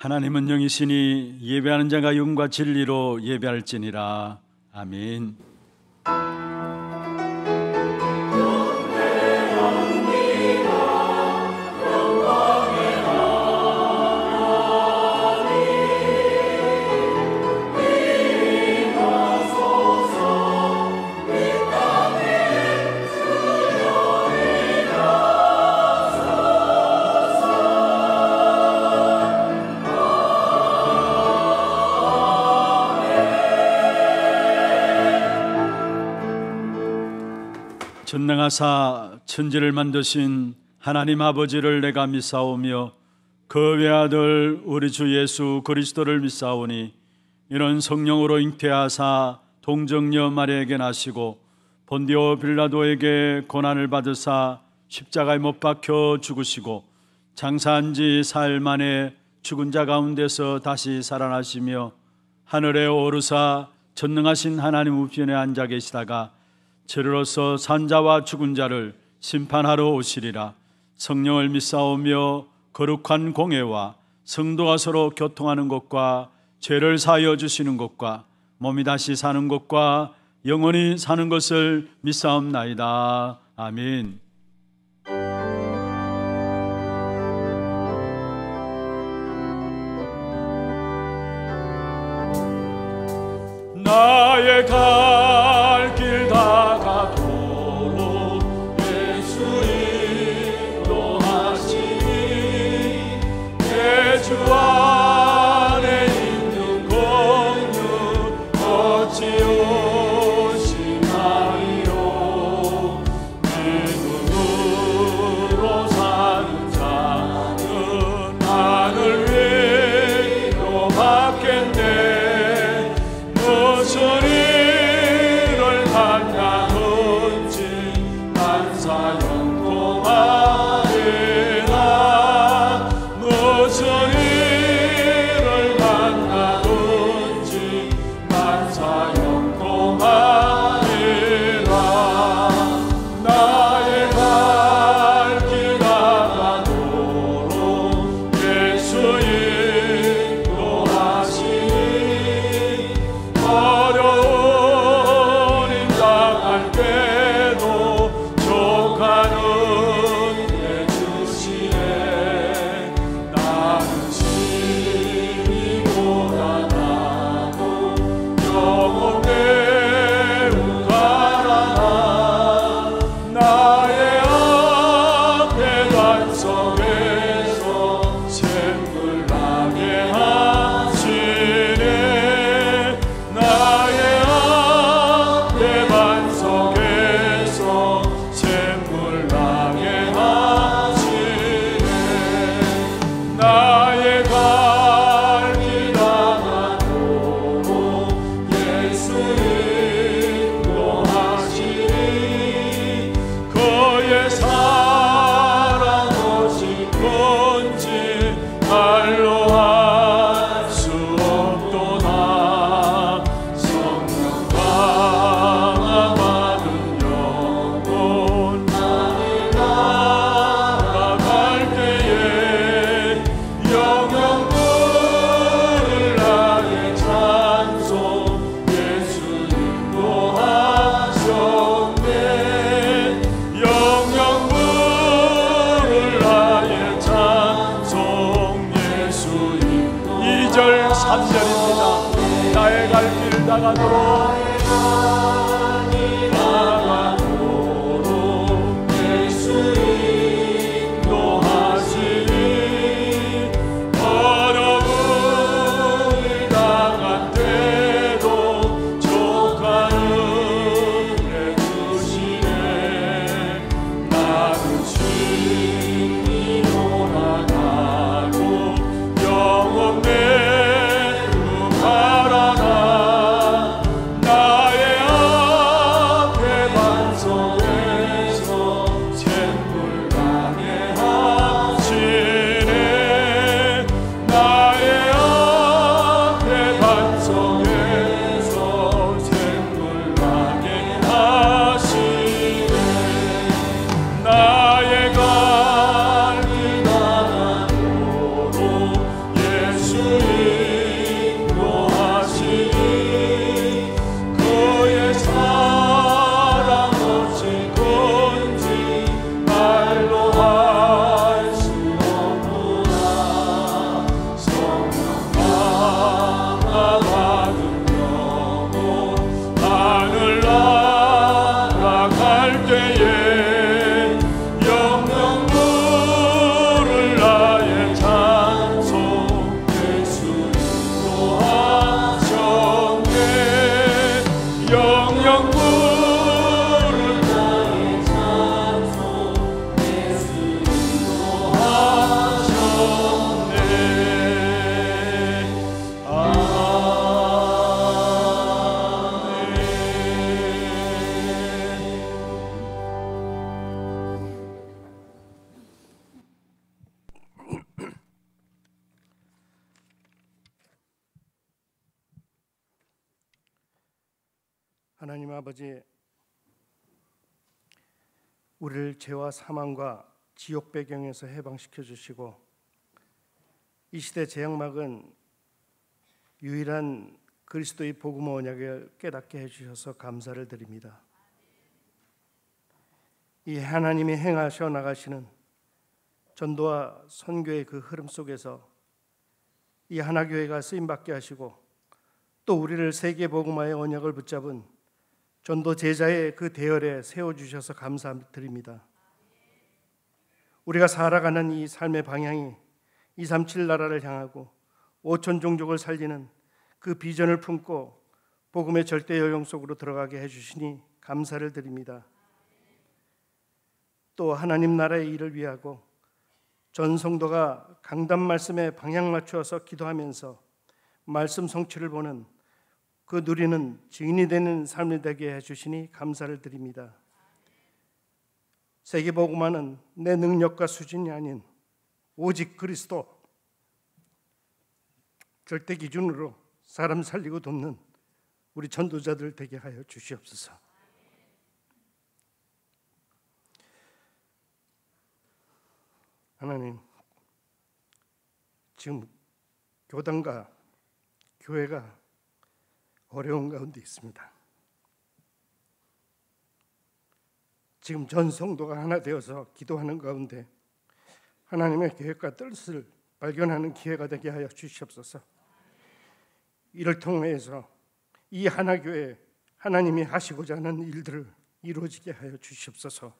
하나님은 영이시니 예배하는 자가 영과 진리로 예배할지니라. 아멘. 전능하사 천지를 만드신 하나님 아버지를 내가 믿사오며 그 외아들 우리 주 예수 그리스도를 믿사오니 이는 성령으로 잉태하사 동정녀 마리아에게 나시고 본디오 빌라도에게 고난을 받으사 십자가에 못 박혀 죽으시고 장사한 지 사흘 만에 죽은 자 가운데서 다시 살아나시며 하늘에 오르사 전능하신 하나님 우편에 앉아 계시다가 저리로서 산자와 죽은 자를 심판하러 오시리라. 성령을 믿사오며 거룩한 공회와 성도가 서로 교통하는 것과 죄를 사하여 주시는 것과 몸이 다시 사는 것과 영원히 사는 것을 믿사옵나이다. 아멘. 나의 갈 길 다가도록 예수 인도하시니 내 주 안에 있는 공유 어찌 오시나이요. 믿음으로 사는 자는 하늘 위로 받겠네. 무슨 일을 만나든지 만사 영통하리라. 무슨 일을 만나든지 만사 영통하리라. 나의 갈 길 다가도록 예수 인도하시니 어려운 임 당할 때도 족한 은혜 주시네. 나는 심히 고단하고 영혼 매우 가난하. 나의 앞에 반석에서 샘물 나게 하시네. 나의 앞에 반석에서 샘물 나게 하시네. 나의 갈 길 다가도록 예수 인도하시니 그의 사랑 오직 뭔지 말로 할 수 없도다. 성령 강화받은 영혼 나아갈 때에 영영 부를 나의 찬송 예수 인도하셨네. 영영 부를 나의 찬송 예수 인도. 2절 3절입니다. 나의 갈 길 다가도록 예수 인도하시니 어려운 일 당한 때도 족한 은혜 주시네. 나는 심히 고난하고 영혼 매우 가난하. 하나님 아버지, 우리를 죄와 사망과 지옥 배경에서 해방시켜 주시고 이 시대 재앙막은 유일한 그리스도의 복음 언약을 깨닫게 해주셔서 감사를 드립니다. 이 하나님이 행하셔 나가시는 전도와 선교의 그 흐름 속에서 이 하나교회가 쓰임받게 하시고 또 우리를 세계 복음화의 언약을 붙잡은 전도 제자의 그 대열에 세워주셔서 감사드립니다. 우리가 살아가는 이 삶의 방향이 237 나라를 향하고 5천 종족을 살리는 그 비전을 품고 복음의 절대 여용 속으로 들어가게 해주시니 감사를 드립니다. 또 하나님 나라의 일을 위하고 전 성도가 강단 말씀에 방향 맞추어서 기도하면서 말씀 성취를 보는 그 누리는 증인이 되는 삶이 되게 해주시니 감사를 드립니다. 세계복음화는 내 능력과 수준이 아닌 오직 그리스도 절대 기준으로 사람 살리고 돕는 우리 전도자들 되게 하여 주시옵소서. 하나님, 지금 교단과 교회가 어려운 가운데 있습니다. 지금 전 성도가 하나 되어서 기도하는 가운데 하나님의 계획과 뜻을 발견하는 기회가 되게 하여 주시옵소서. 이를 통해서 이 하나교회 하나님이 하시고자 하는 일들을 이루어지게 하여 주시옵소서.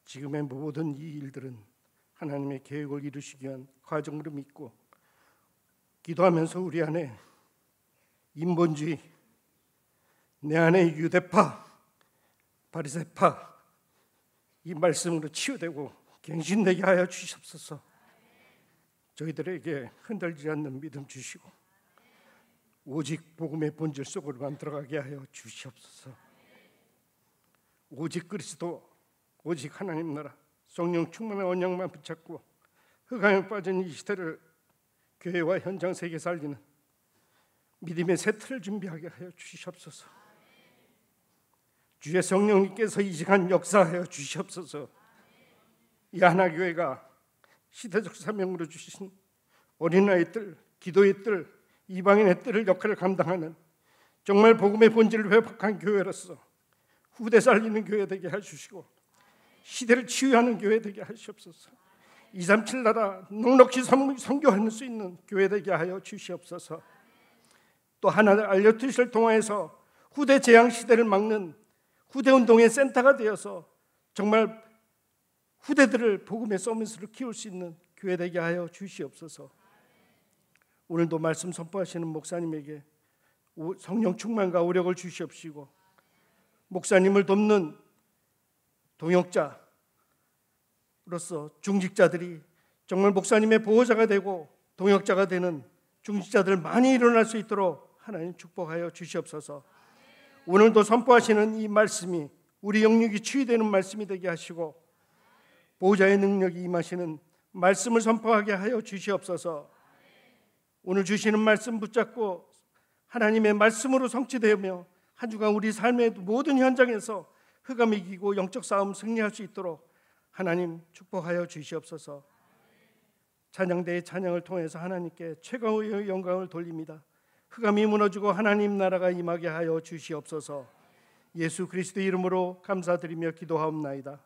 지금의 모든 이 일들은 하나님의 계획을 이루시기 위한 과정으로 믿고 기도하면서 우리 안에 인본주의, 내 안에 유대파, 바리새파 이 말씀으로 치유되고 갱신되게 하여 주시옵소서. 저희들에게 흔들리지 않는 믿음 주시고 오직 복음의 본질 속으로만 들어가게 하여 주시옵소서. 오직 그리스도, 오직 하나님 나라, 성령 충만한 언약만 붙잡고 흑암에 빠진 이 시대를 교회와 현장 세계 살리는 믿음의 새 틀을 준비하게 하여 주시옵소서. 주의 성령님께서 이 시간 역사하여 주시옵소서. 이 하나교회가 시대적 사명으로 주신 어린아이 들, 기도의 뜰, 이방인의 뜰을 역할을 감당하는 정말 복음의 본질을 회복한 교회로서 후대 살리는 교회 되게 해주시고 시대를 치유하는 교회 되게 하시옵소서. 237 나라 넉넉히 선교할 수 있는 교회 되게 하여 주시옵소서. 또 하나 알려주실 동화에서 후대 재앙 시대를 막는 후대 운동의 센터가 되어서 정말 후대들을 복음의 서밋으로 키울 수 있는 교회 되게 하여 주시옵소서. 오늘도 말씀 선포하시는 목사님에게 성령 충만과 오력을 주시옵시고 목사님을 돕는 동역자로서 중직자들이 정말 목사님의 보호자가 되고 동역자가 되는 중직자들 많이 일어날 수 있도록 하나님 축복하여 주시옵소서. 오늘도 선포하시는 이 말씀이 우리 영역이 치유되는 말씀이 되게 하시고 보호자의 능력이 임하시는 말씀을 선포하게 하여 주시옵소서. 오늘 주시는 말씀 붙잡고 하나님의 말씀으로 성취되며 한 주간 우리 삶의 모든 현장에서 흑암 이기고 영적 싸움 승리할 수 있도록 하나님 축복하여 주시옵소서. 찬양대의 찬양을 통해서 하나님께 최고의 영광을 돌립니다. 흑암이 무너지고 하나님 나라가 임하게 하여 주시옵소서. 예수 그리스도의 이름으로 감사드리며 기도하옵나이다.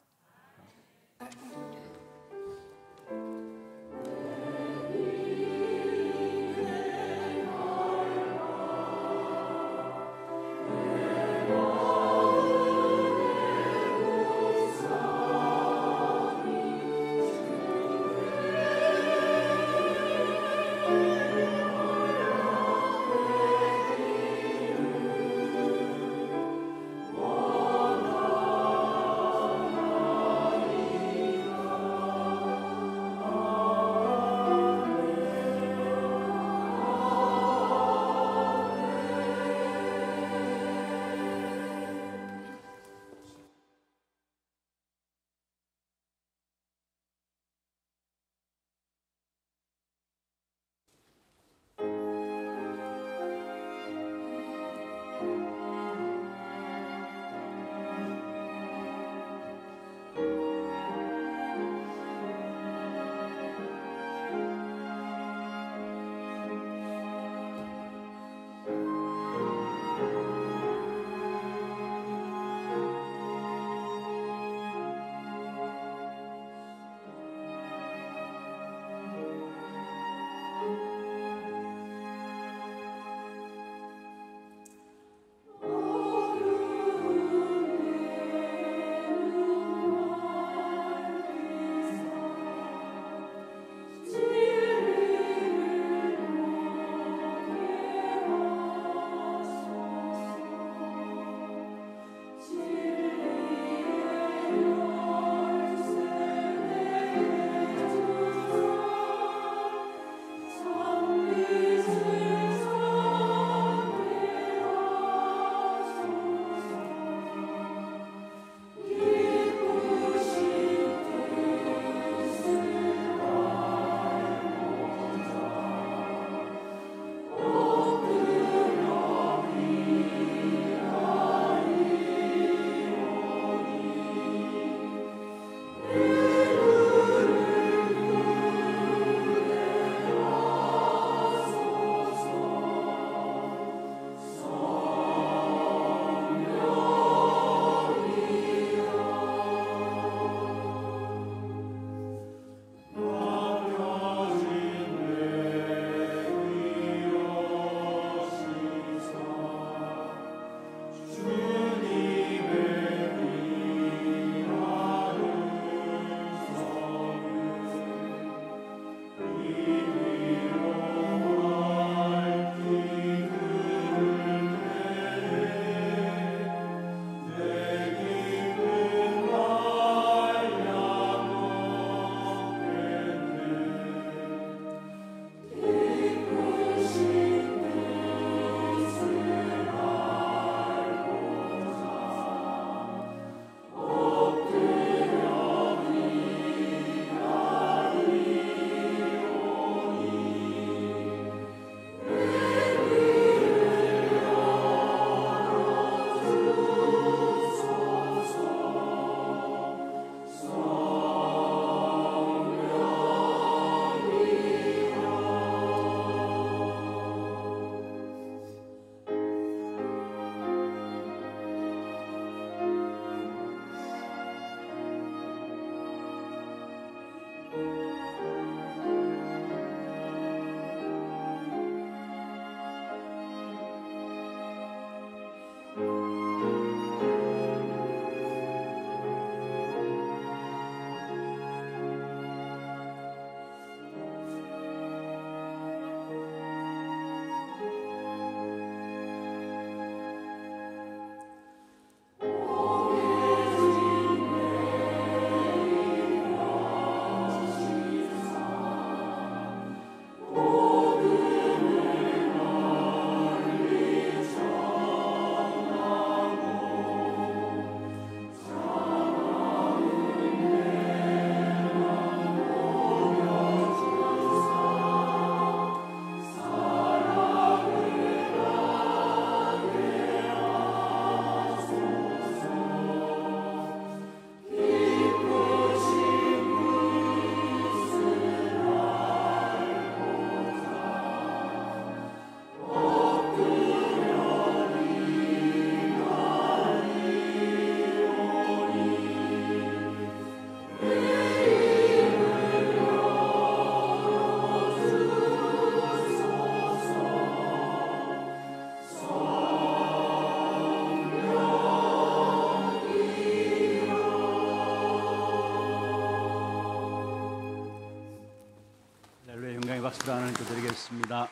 박수로 하나님께 드리겠습니다.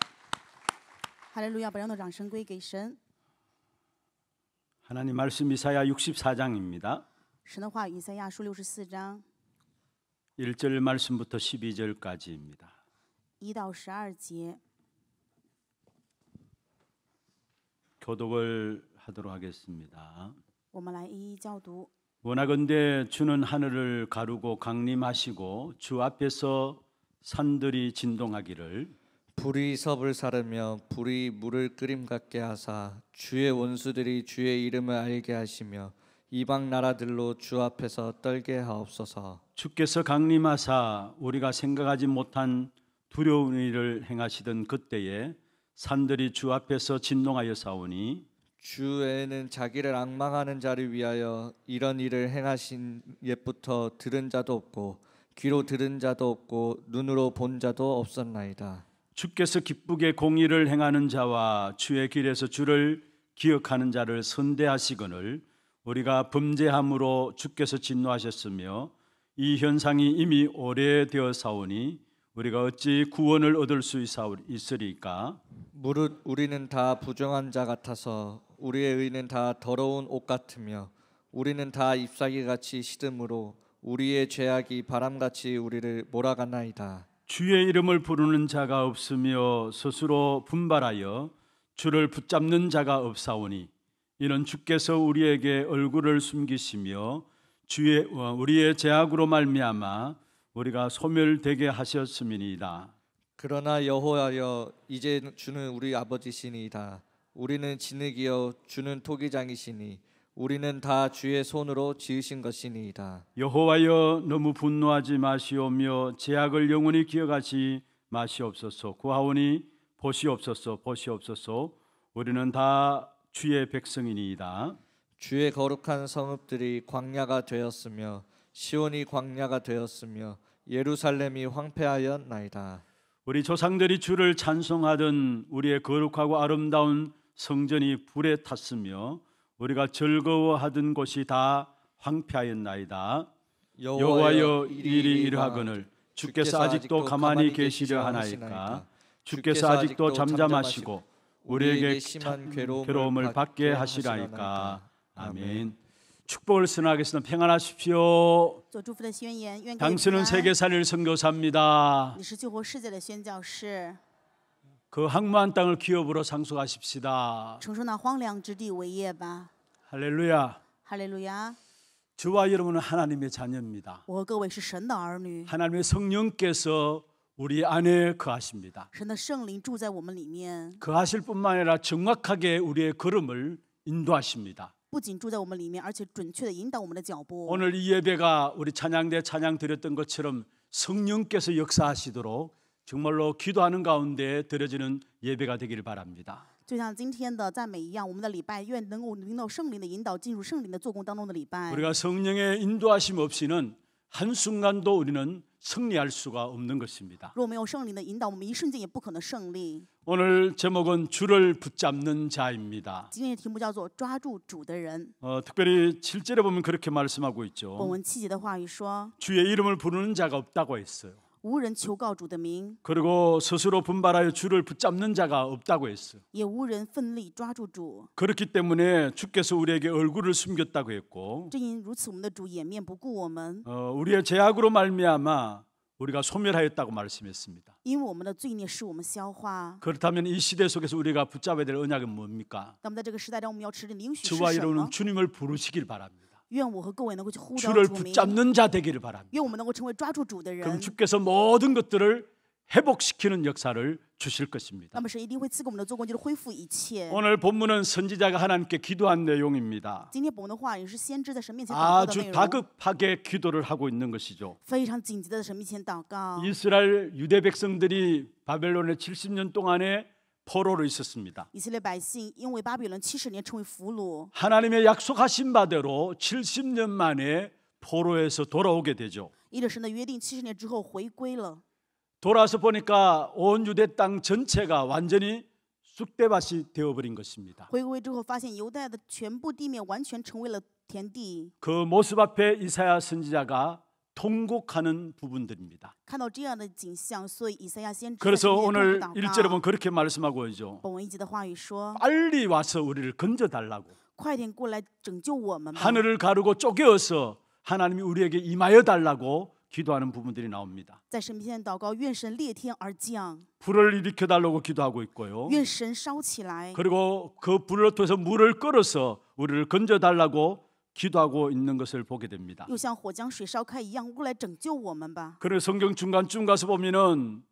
哈利路亚！把让的掌声归给神。 하나님 말씀 이사야 64장입니다. 神的话语，以赛亚书64章 1절 말씀부터 12절까지입니다. 1到12节， 교독을 하도록 하겠습니다. 我们来一一教读。 원하건대 주는 하늘을 가르고 강림하시고 주 앞에서 산들이 진동하기를 불이 섭을 사르며 불이 물을 끓임 같게 하사 주의 원수들이 주의 이름을 알게 하시며 이방 나라들로 주 앞에서 떨게 하옵소서. 주께서 강림하사 우리가 생각하지 못한 두려운 일을 행하시던 그때에 산들이 주 앞에서 진동하여 싸우니 주에는 자기를 앙망하는 자를 위하여 이런 일을 행하신 옛부터 들은 자도 없고 귀로 들은 자도 없고 눈으로 본 자도 없었나이다. 주께서 기쁘게 공의를 행하는 자와 주의 길에서 주를 기억하는 자를 선대하시거늘 우리가 범죄함으로 주께서 진노하셨으며 이 현상이 이미 오래되어 사오니 우리가 어찌 구원을 얻을 수 있으리까? 무릇 우리는 다 부정한 자 같아서 우리의 의는 다 더러운 옷 같으며 우리는 다 잎사귀같이 시듬으로 우리의 죄악이 바람같이 우리를 몰아가나이다. 주의 이름을 부르는 자가 없으며 스스로 분발하여 주를 붙잡는 자가 없사오니 이는 주께서 우리에게 얼굴을 숨기시며 우리의 죄악으로 말미암아 우리가 소멸되게 하셨음이니이다. 그러나 여호와여 이제 주는 우리 아버지시니이다. 우리는 진흙이여 주는 토기장이시니 우리는 다 주의 손으로 지으신 것이니이다. 여호와여 너무 분노하지 마시오며 죄악을 영원히 기억하지 마시옵소서. 구하오니 보시옵소서. 보시옵소서. 우리는 다 주의 백성이니이다. 주의 거룩한 성읍들이 광야가 되었으며 시온이 광야가 되었으며 예루살렘이 황폐하였나이다. 우리 조상들이 주를 찬송하던 우리의 거룩하고 아름다운 성전이 불에 탔으며 우리가 즐거워하던 곳이 다 황폐하였나이다. 여호와여 일이 이러하거늘 주께서 아직도 가만히 계시려 하나이까. 주께서 아직도 잠잠하시고 우리에게 심한 괴로움을 받게 하시라이까. 아멘. 축복을 선하겠습니다. 평안하십시오. 做祝福的宣言，愿各位 당신은 平安。 세계살릴 선교사입니다. 你是救活世界的宣教士， 그 황무한 땅을 기업으로 상속하십시다. 承受那荒凉之地为业吧。 할렐루야. 哈利路亚！ 저와 여러분은 하나님의 자녀입니다. 我和各位是神的儿女， 하나님의 성령께서 우리 안에 거하십니다. 神的圣灵住在我们里面， 거하실 뿐만 아니라 정확하게 우리의 걸음을 인도하십니다. 不仅住在我们里面，而且准确的引导我们的脚步。 오늘 이 예배가 우리 찬양대 찬양 드렸던 것처럼 성령께서 역사하시도록 정말로 기도하는 가운데 드려지는 예배가 되기를 바랍니다. 就像今天的赞美一样，我们的礼拜愿能够领到圣灵的引导，进入圣灵的做工当中的礼拜。 우리가 성령의 인도하심 없이는 한순간도 우리는 승리할 수가 없는 것입니다. 如果没有圣灵的引导，我们一瞬间也不可能胜利。 오늘 제목은 주를 붙잡는 자입니다. 今天的题目叫做抓住主的人。 특별히 7절에 보면 그렇게 말씀하고 本 있죠. 文7节的话语说， 주의 이름을 부르는 자가 없다고 했어요. 无人求告主的名， 그리고 스스로 분발하여 주를 붙잡는 자가 없다고 했어요. 也无人奋力抓住主。 그렇기 때문에 주께서 우리에게 얼굴을 숨겼다고 했고 正因如此，我们的主掩面不顾我们， 우리의 죄악으로 말미암아 우리가 소멸하였다고 말씀했습니다. 因为我们的罪孽使我们消化。 그렇다면 이 시대 속에서 우리가 붙잡아야 될 언약은 뭡니까? 那么在这个时代中，我们要持的领许是 저와 什么 여러분은 ？ 주님을 부르시길 바랍니다. 愿我和各位能够去呼召 주를 主名， 붙잡는 자 되기를 바랍니다. 愿我们能够成为抓住主的 그럼 人。 주께서 모든 것들을 회복시키는 역사를 주실 것입니다. 那么神一定会赐给我们的做工，就是恢复一切。 오늘 본문은 선지자가 하나님께 기도한 내용입니다. 今天本文的话语是先知在神面前祷告的 아주 内容， 다급하게 기도를 하고 있는 것이죠. 非常紧急的在神面前祷告。 이스라엘 유대 백성들이 바벨론에 70년 동안에 포로로 있었습니다. 以色列百姓因为巴比伦70年成为俘虏， 하나님의 약속하신 바대로 70년 만에 포로에서 돌아오게 되죠. 依着神的约定，70年之后回归了。 돌아와서 보니까 온 유대 땅 전체가 완전히 쑥대밭이 되어버린 것입니다. 回归之后，发现犹太的全部地面完全成为了田地。 그 모습 앞에 이사야 선지자가 통곡하는 부분들입니다. 看到这样的景象，所以以赛亚先知在 그래서 神面 오늘 前痛苦 1절에 祷 보면 告。 그렇게 말씀하고 있죠. 本文1节的话语说 빨리 와서 우리를 건져달라고. 快点过来拯救我们吧！ 하늘을 가르고 쪼개어서 하나님이 우리에게 임하여 달라고 기도하는 부분들이 나옵니다. 在神面前祷告，愿神裂天而降， 불을 일으켜 달라고 기도하고 있고요. 愿神烧起来， 그리고 그 불을 통해서 물을 끓여서 우리를 건져 달라고 기도하고 있는 것을 보게 됩니다. 又像火将水烧开一样，过来拯救我们吧！ 그래서 성경 중간쯤 가서 보면은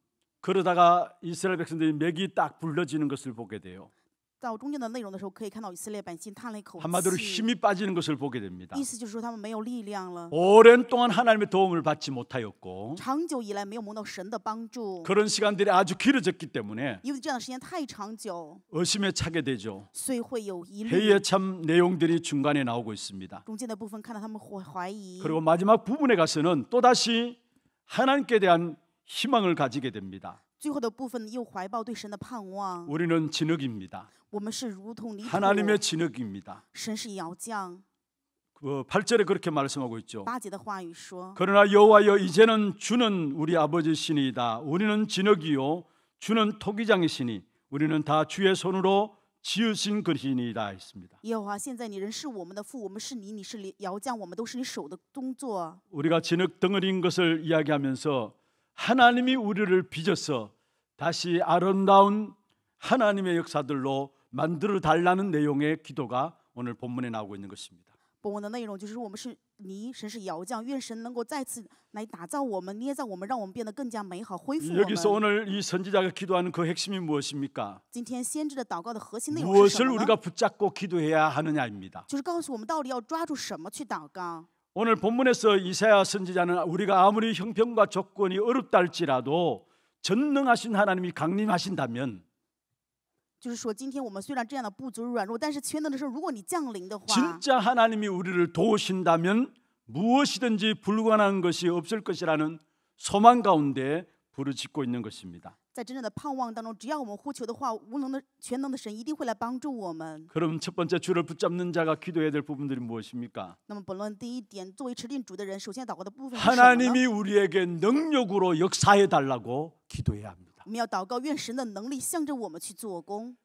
그러다가 이스라엘 백성들이 맥이 딱 불러지는 것을 보게 돼요. 到中间的内容的时候，可以看到以色列百姓叹了一口 한마디로 气， 힘이 빠지는 것을 보게 됩니다. 意思就是说他们没有力量了， 오랜 동안 하나님의 도움을 받지 못하였고 长久以来没有蒙到神的帮助， 그런 시간들이 아주 길어졌기 때문에 因为这样的时间太长久， 의심에 차게 되죠. 所以会有疑虑。 회의에 참 내용들이 중간에 나오고 있습니다. 中间的部分看到他们怀疑， 그리고 마지막 부분에 가서는 또다시 하나님께 대한 희망을 가지게 됩니다. 最后的部分又怀抱对神的盼望。 우리는 진흙입니다. 我们是如同泥土， 하나님의 진흙입니다. 神是窑匠。 8절에 그렇게 말씀하고 있죠. 8节的话语说， 그러나 여호와여 이제는 주는 우리 아버지시니이다. 우리는 진흙이요 주는 토기장이시니 우리는 다 주의 손으로 지으신 것이니이다 했습니다. 耶和华，现在你人是我们的父，我们是你，你是窑匠，我们都是你手的工作。 우리가 진흙 덩어리인 것을 이야기하면서 하나님이 우리를 빚어서 다시 아름다운 하나님의 역사들로 만들어 달라는 내용의 기도가 오늘 본문에 나오고 있는 것입니다. 本文的内容就是我们是泥，神是窑匠，愿神能够再次来打造我们，捏造我们，让我们变得更加美好，恢复我 여기서 们。 오늘 이 선지자가 기도하는 그 핵심이 무엇입니까? 今天先知的祷告的核心内容是什 무엇을 么呢？ 우리가 붙잡고 기도해야 하느냐입니다. 就是告诉我们到底要抓住什么去祷告。 오늘 본문에서 이사야 선지자는 우리가 아무리 형편과 조건이 어렵다 할지라도 전능하신 하나님이 강림하신다면 就是说，今天我们虽然这样的不足软弱，但是全能的时候，如果你降临的话， 진짜 하나님이 우리를 도우신다면 무엇이든지 불가능한 것이 없을 것이라는 소망 가운데 부르짖고 있는 것입니다. 在真正的盼望当中，只要我们呼求的话，无能的全能的神一定会来帮助我们。 그럼 첫 번째 주를 붙잡는 자가 기도해야 될 부분들이 무엇입니까? 那么本论第一点，作为持定主的人，首先祷告的部分是什么呢？ 하나님이 우리에게 능력으로 역사해 달라고 기도해야 합니다. 我们要祷告，愿神的能力向着我们去做工。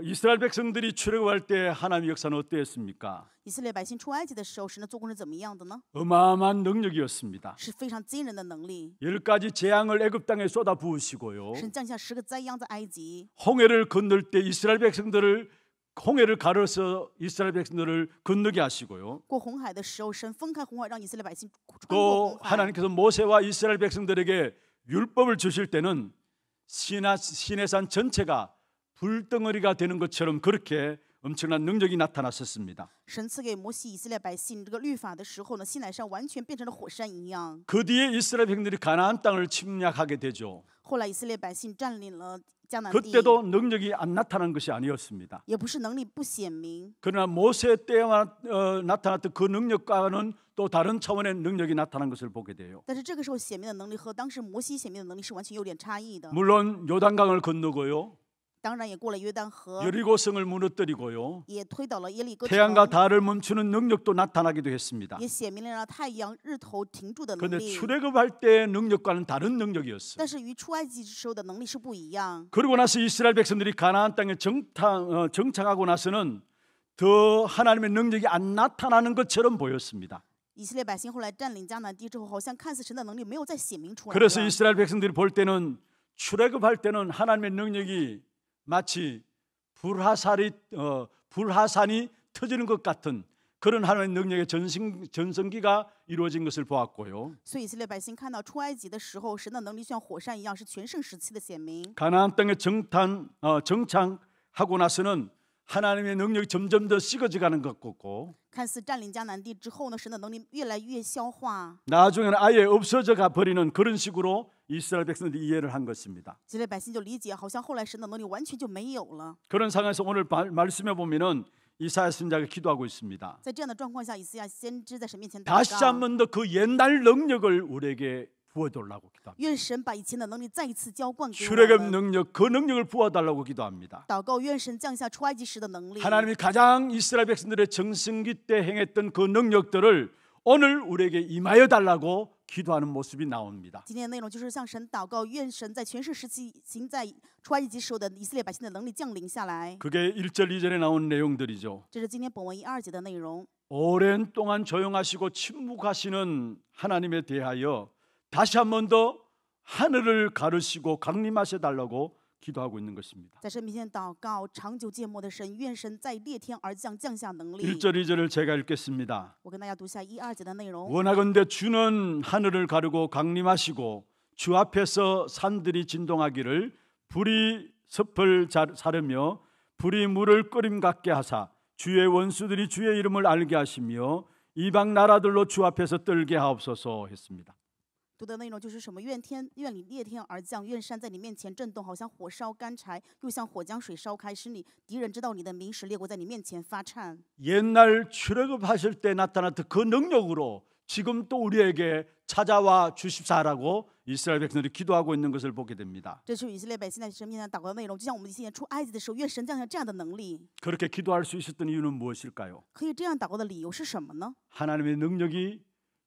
이스라엘 백성들이 출애굽할 때 하나님의 역사는 어땠습니까? 以色列百姓出埃及的时候，神的做工是怎么样的呢？ 어마어마한 능력이었습니다. 是非常惊人的能力。 10가지 재앙을 애굽 땅에 쏟아 부으시고요. 神降下10个灾殃在埃及， 홍해를 건널 때 이스라엘 백성들을 홍해를 가로서 이스라엘 백성들을 건너게 하시고요. 过红海的时候，神分开红海，让以色列百姓穿过 또 红海。 하나님께서 모세와 이스라엘 백성들에게 율법을 주실 때는 시내산 전체가 불덩어리가 되는 것처럼 그렇게 엄청난 능력이 나타났었습니다. 神赐给摩西以色列百姓这个律法的时候呢，西乃山完全变成了火山一样。 그 뒤에 이스라엘 백성들이 가나안 땅을 침략하게 되죠. 后来以色列百姓占领了迦南地， 그때도 능력이 안 나타난 것이 아니었습니다. 也不是能力不显明， 그러나 모세 때만 나타났던 그 능력과는 또 다른 차원의 능력이 나타난 것을 보게 돼요. 但是这个时候显明的能力和当时摩西显明的能力是完全有点差异的。 물론 요단강을 건너고요. 当然也过了约旦河， 여리고성을 무너뜨리고요. 也推倒了耶利哥 태양과 城， 달을 멈추는 능력도 나타나기도 했습니다. 也显明了太阳、日头停住的能 그런데 力。 출애굽할 때의 능력과는 다른 능력이었어요. 但是与出埃及时候的能力是不一样。 그러고 나서 이스라엘 백성들이 가나안 땅에 정착하고 나서는 더 하나님의 능력이 안 나타나는 것처럼 보였습니다. 以色列百姓后来占领迦南地之后，好像看似神的能力没有再显明出来 그래서 了。 이스라엘 백성들이 볼 때는 출애굽할 때는 하나님의 능력이 마치 불화산이 터지는 것 같은 그런 하나님의 능력의 전성기가 이루어진 것을 보았고요. 所以以色列百姓看到出埃及的时候，神的能力像火山一样，是全盛时期的显明。 가나안 땅에 정착하고 나서는 하나님의 능력이 점점 더 식어져가는 것 같고 看似占领迦南地之后呢，神的能力越来越消化。 나중에는 아예 없어져 가 버리는 그런 식으로 이스라엘 백성들이 이해를 한 것입니다. 以色列百姓就理解，好像后来神的能力完全就没有了。 그런 상황에서 오늘 말씀해 보면은 이사야 선지자가 기도하고 있습니다. 在这样的状况下，以赛亚先知在神面前祷 다시 告， 한 번 더 그 옛날 능력을 우리에게 부어달라고 기도합니다. 愿神把以前的能力再一次浇灌给我 출애굽 们。 능력 그 능력을 부어달라고 기도합니다. 祷告，愿神降下出埃及时的能力。 하나님이 가장 이스라엘 백성들의 정승기 때 행했던 그 능력들을 오늘 우리에게 임하여 달라고 기도하는 모습이 나옵니다. 今天的内容就是向神祷告，愿神在全盛时期行在出埃及时候的以色列百姓的能力降临下来。 그게 1절 2절에 나온 내용들이죠. 这是今天本文1、2节的内容。 오랜 동안 조용하시고 침묵하시는 하나님에 대하여 다시 한 번 더 하늘을 가르시고 강림하셔 달라고 기도하고 있는 것입니다. 在神面前祷告，长久缄默的神，愿神在裂天而降，降下能力。 1절 2절을 제가 읽겠습니다. 我跟大家读一下1、2节的内容。 원하건대 주는 하늘을 가르고 강림하시고 주 앞에서 산들이 진동하기를 불이 섭을 사르며 불이 물을 끓임 같게 하사 주의 원수들이 주의 이름을 알게 하시며 이방 나라들로 주 앞에서 떨게 하옵소서 했습니다. 读的内容就是什么？愿你裂天而降，愿山在你面前震动，好像火烧干柴，又像火将水烧开，使你敌人知道你的名，使列国在你面前发颤。 옛날 출애굽하실 때 나타났던 그 능력으로 지금 또 우리에게 찾아와 주십사라고 이스라엘 백성들이 기도하고 있는 것을 보게 됩니다. 这是以色列百姓在神面前祷告的内容，就像我们以前出埃及的时候，愿神降下这样的能力。 그렇게 기도할 수 있었던 이유는 무엇일까요? 可以这样祷告的理由是什么呢？ 하나님의 능력이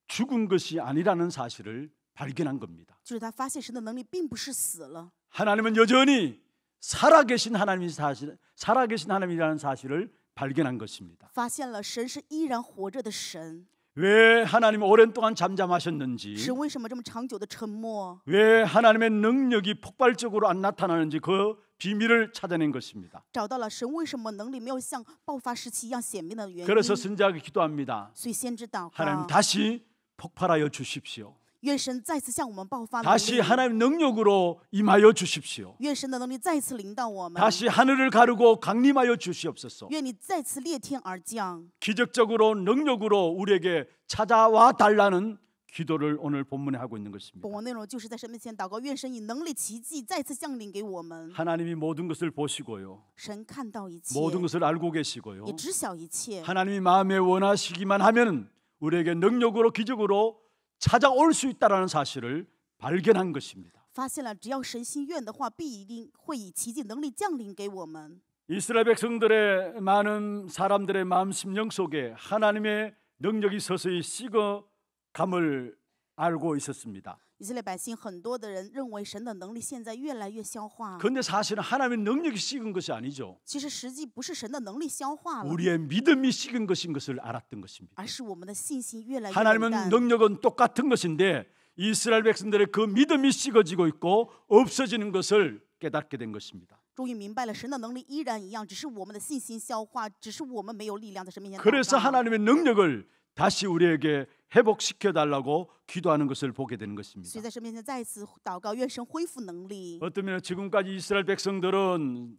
죽은 것이 아니라는 사실을 발견한 겁니다. 就是他发现神的能力并不是死了， 하나님은 여전히 살아계신 하나님이라는 사실을 발견한 것입니다. 发现了神是依然活着的神。왜 하나님이 오랜 동안 잠잠하셨는지, 神为什么这么长久的沉默？ 왜 하나님의 능력이 폭발적으로 안 나타나는지 그 비밀을 찾아낸 것입니다. 找到了神为什么能力没有像爆发时期一样显明的原因。 그래서 선지자가 기도합니다. 所以先知祷 하나님 告， 다시 폭발하여 주십시오. 愿神再次向我们爆发能 다시 力， 하나님 능력으로 임하여 주십시오. 愿神的能力再次临到我们， 다시 하늘을 가르고 강림하여 주시옵소서. 愿你再次裂天而降， 기적적으로 능력으로 우리에게 찾아와 달라는 기도를 오늘 본문에 하고 있는 것입니다. 本文内容就是在神面前祷告，愿神以能力奇迹再次降临给我们。 하나님이 모든 것을 보시고요, 神看到一切， 모든 것을 알고 계시고요, 也知晓一切。 하나님이 마음에 원하시기만 하면 우리에게 능력으로 기적으로 찾아올 수 있다라는 사실을 발견한 것입니다. 发现了，只要神心愿的话，必一定会以奇迹能力降临给我们。 이스라엘 백성들의 많은 사람들의 마음 심령 속에 하나님의 능력이 서서히 식어감을 알고 있었습니다. 以色列百姓很多的人认为神的能力现在越来越消化， 그런데 사실은 하나님의 능력이 식은 것이 아니죠. 其实实际不是神的能力消化了， 우리의 믿음이 식은 것인 것을 알았던 것입니다. 而是我们的信心越来越冷 하나님은 淡。 능력은 똑같은 것인데 이스라엘 백성들의 그 믿음이 식어지고 있고 없어지는 것을 깨닫게 된 것입니다. 终于明白了，神的能力依然一样，只是我们的信心消化，只是我们没有力量在神面前祷 그래서 告。 하나님의 능력을 다시 우리에게 회복시켜 달라고 기도하는 것을 보게 되는 所以 것입니다. 在神面前再一次祷告，愿神恢复能力。 어떤 면에 지금까지 이스라엘 백성들은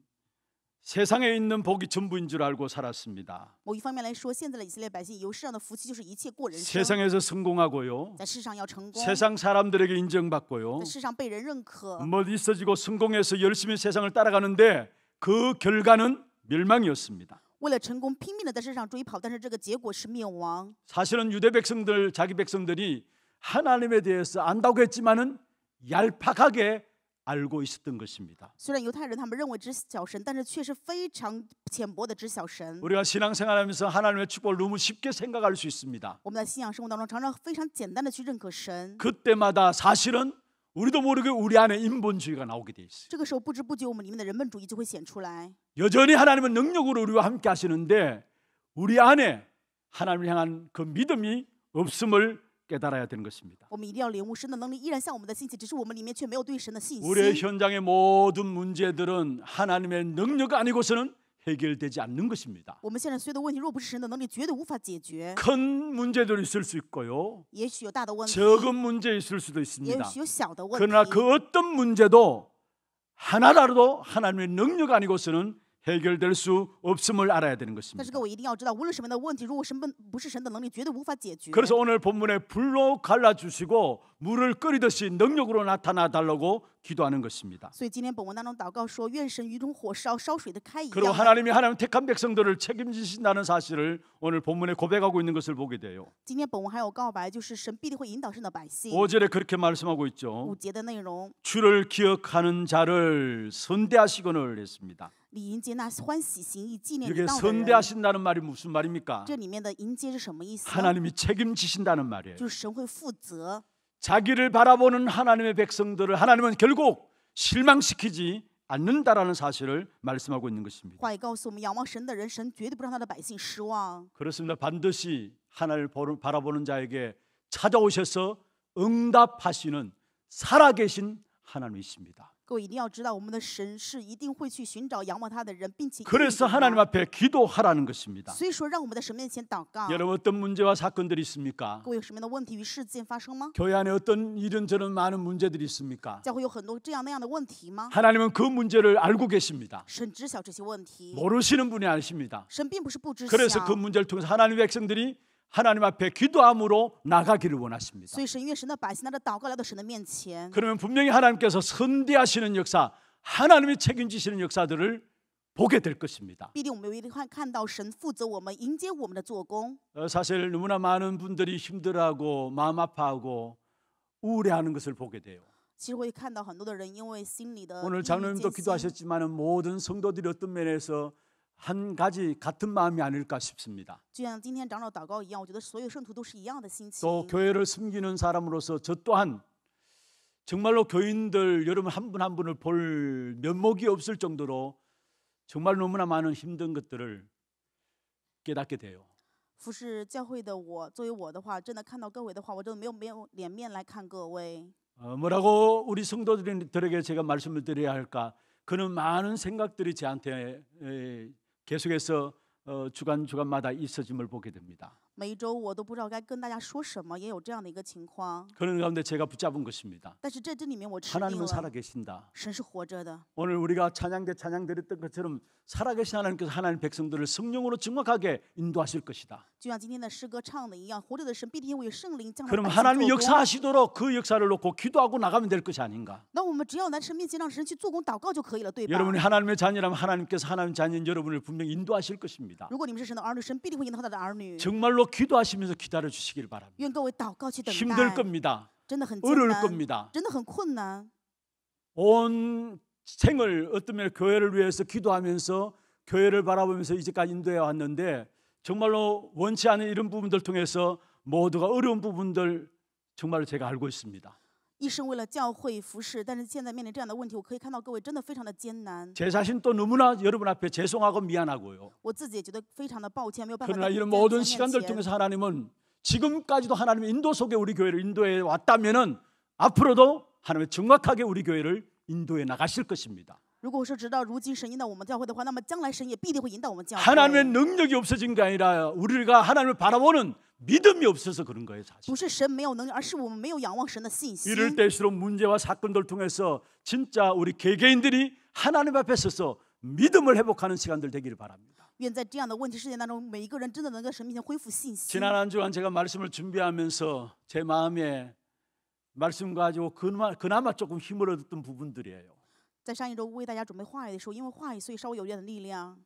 세상에 있는 복이 전부인 줄 알고 살았습니다. 某一方面来说，现在的以色列百姓以为世上的福气就是一切过人生， 세상에서 성공하고요, 在世上要成功， 세상 사람들에게 인정받고요, 在世上被人认可， 뭐 있어지고 성공해서 열심히 세상을 따라가는데 그 결과는 멸망이었습니다. 为了成功拼命的在世上追跑，但是这个结果是灭亡。 사실은 유대 백성들, 자기 백성들이 하나님에 대해서 안다고 했지만은 얄팍하게 알고 있었던 것입니다. 虽然犹太人他们认为知晓神，但是却是非常浅薄的知晓神。 우리가 신앙생활하면서 하나님의 축복을 너무 쉽게 생각할 수 있습니다. 我们在信仰生活当中，常常非常简单的去认可神。 그때마다 사실은 우리도 모르게 우리 안에 인본주의가 나오게 돼 있어요. 这个时候不知不觉，我们里面的人本主义就会显出来。 여전히 하나님은 능력으로 우리와 함께 하시는데 우리 안에 하나님을 향한 그 믿음이 없음을 깨달아야 되는 것입니다. 我们一定要领悟神的能力依然向我们的兴起，只是我们里面却没有对神的信 우리의 心。 현장의 모든 문제들은 하나님의 능력 아니고서는 해결되지 않는 것입니다. 我们现在所有的问题，若不是神的能力，绝对无法解决。 큰 문제도 있을 수 있고요, 也许有大的问题， 적은 문제 있을 수도 也 있습니다. 许有小的问 그러나 题。 그 어떤 문제도 하나라도 하나님의 능력 아니고서는 해결될 수 없음을 알아야 되는 但是 것입니다. 各位一定要知道，无论什么样的问题，如果神不是神的能力，绝对无法解决。 그래서 오늘 본문에 불로 갈라주시고 물을 끓이듯이 능력으로 나타나 달라고 기도하는 것입니다. 所以今天本文当中祷告说，愿神如同火烧水的开一 그리고 样。 하나님이 하나님 택한 백성들을 책임지신다는 사실을 오늘 본문에 고백하고 있는 것을 보게 돼요. 今天本文还有告白，就是神必定会引导神的百姓。 5절에 그렇게 말씀하고 있죠. 5节的内容， 주를 기억하는 자를 선대하시거늘 했습니다. 理应接纳欢喜行义纪念 이게 你道的人。 선대하신다는 말이 무슨 말입니까? 这里面的迎接是什么意思呢？ 하나님이 책임지신다는 말이에요. 就是神会负责。 자기를 바라보는 하나님의 백성들을 하나님은 결국 실망시키지 않는다라는 사실을 말씀하고 있는 것입니다. 话也告诉我们，仰望神的人，神绝对不让他的百姓失望。 그렇습니다. 반드시 하나님을 바라보는 자에게 찾아오셔서 응답하시는 살아계신 하나님이십니다. 各位一定要知道，我们的神是一定会去寻找仰望他的人，并且 그래서 应允他 하나님 앞에 기도하라는 것입니다. 所以说，让我们在神面前祷告。 여러분 어떤 문제와 사건들이 있습니까? 各位有什么样的问题与事件发生吗？ 교회 안에 어떤 이런저런 많은 문제들이 있습니까? 教会有很多这样那样的问题吗？ 하나님은 그 문제를 알고 계십니다. 神知晓这些问题， 모르시는 분이 아니십니다. 神并不是不知 그래서 晓 그 。 문제를 통해서 하나님의 백성들이 하나님 앞에 기도함으로 나가기를 원하십니다. 所以神愿神的百姓拿着祷告来到神的面前。 그러면 분명히 하나님께서 선대하시는 역사, 하나님이 책임지시는 역사들을 보게 될 것입니다. 必定我们一定会看到神负责我们迎接我们的做工。 사실 너무나 많은 분들이 힘들어하고 마음 아파하고 우울해하는 것을 보게 돼요. 其实会看到很多的人因为心里的 오늘 抑郁 장로님도 艰辛 기도하셨지만 모든 성도들이 어떤 면에서 한 가지 같은 마음이 아닐까 싶습니다. 就像今天长老祷告一样，我觉得所有圣徒都是一样的心情。 또 교회를 섬기는 사람으로서 저 또한 정말로 교인들 여러분 한 분 한 분을 볼 면목이 없을 정도로 정말 너무나 많은 힘든 것들을 깨닫게 돼요. 服侍教会的我，作为我的话，真的看到各位的话，我真的没有脸面来看各位。 뭐라고 우리 성도들에게 제가 말씀을 드려야 할까? 그는 많은 생각들이 저한테 계속해서 주간마다 있어짐을 보게 됩니다. 每一周我都不知道该跟大家说什么，也有这样的一个情况。 그런 가운데 제가 붙잡은 것입니다. 但是这里面我吃定 하나님은 了， 살아계신다. 神是活着的。 오늘 우리가 찬양 드렸던 것처럼 살아계신 하나님께서 하나님 백성들을 성령으로 정확하게 인도하실 것이다. 就像今天的诗歌唱的一样，活着的神必定会有圣灵降临 그럼 百姓 하나님이 做工。 역사하시도록 그 역사를 놓고 기도하고 나가면 될 것이 아닌가? 那我们只要来神面前让神去做工祷告就可以了，对吧？ 여러분이 하나님의 자녀라면 하나님께서 하나님 자녀인 여러분을 분명히 인도하실 것입니다. 如果你们是神的儿女，神必定会引导他的儿女。 정말로 기도하시면서 기다려 주시길 바랍니다. 愿各位祷告去等 힘들 待， 겁니다. 真的很艰 어려울 难， 겁니다. 真的很困难。 온 생을 어떤 면에 교회를 위해서 기도하면서 교회를 바라보면서 이제까지 인도해 왔는데 정말로 원치 않은 이런 부분들 통해서 모두가 어려운 부분들 정말로 제가 알고 있습니다. 一生为了教会服侍，但是现在面临这样的问题，我可以看到各位真的非常的艰难。 제 자신 또 너무나 여러분 앞에 죄송하고 미안하고요. 我自己也觉得非常的抱歉，没有办法在 그러나 你 이런 们 모든 面 시간들 前。 통해서 하나님은 지금까지도 하나님의 인도 속에 우리 교회를 인도해 왔다면은 앞으로도 하나님의 정확하게 우리 교회를 인도해 나가실 것입니다. 如果说直到如今神引导我们教会的话，那么将来神也必定会引导我们教会。 하나님의 능력이 없어진 게 아니라 우리가 하나님을 바라보는 믿음이 없어서 그런 거예요, 사실. 不是神没有能力，而是我们没有仰望神的信心。 이럴 때일수록 문제와 사건들 통해서 진짜 우리 개개인들이 하나님 앞에 서서 믿음을 회복하는 시간들 되기를 바랍니다. 愿在这样的问题事件当中，每一个人真的能在神面前恢复信心。 지난 한 주간 제가 말씀을 준비하면서 제 마음에 말씀 가지고 그나마 조금 힘을 얻었던 부분들이에요. 在上一周为大家准备话语的时候，因为话语，所以稍微有点力量。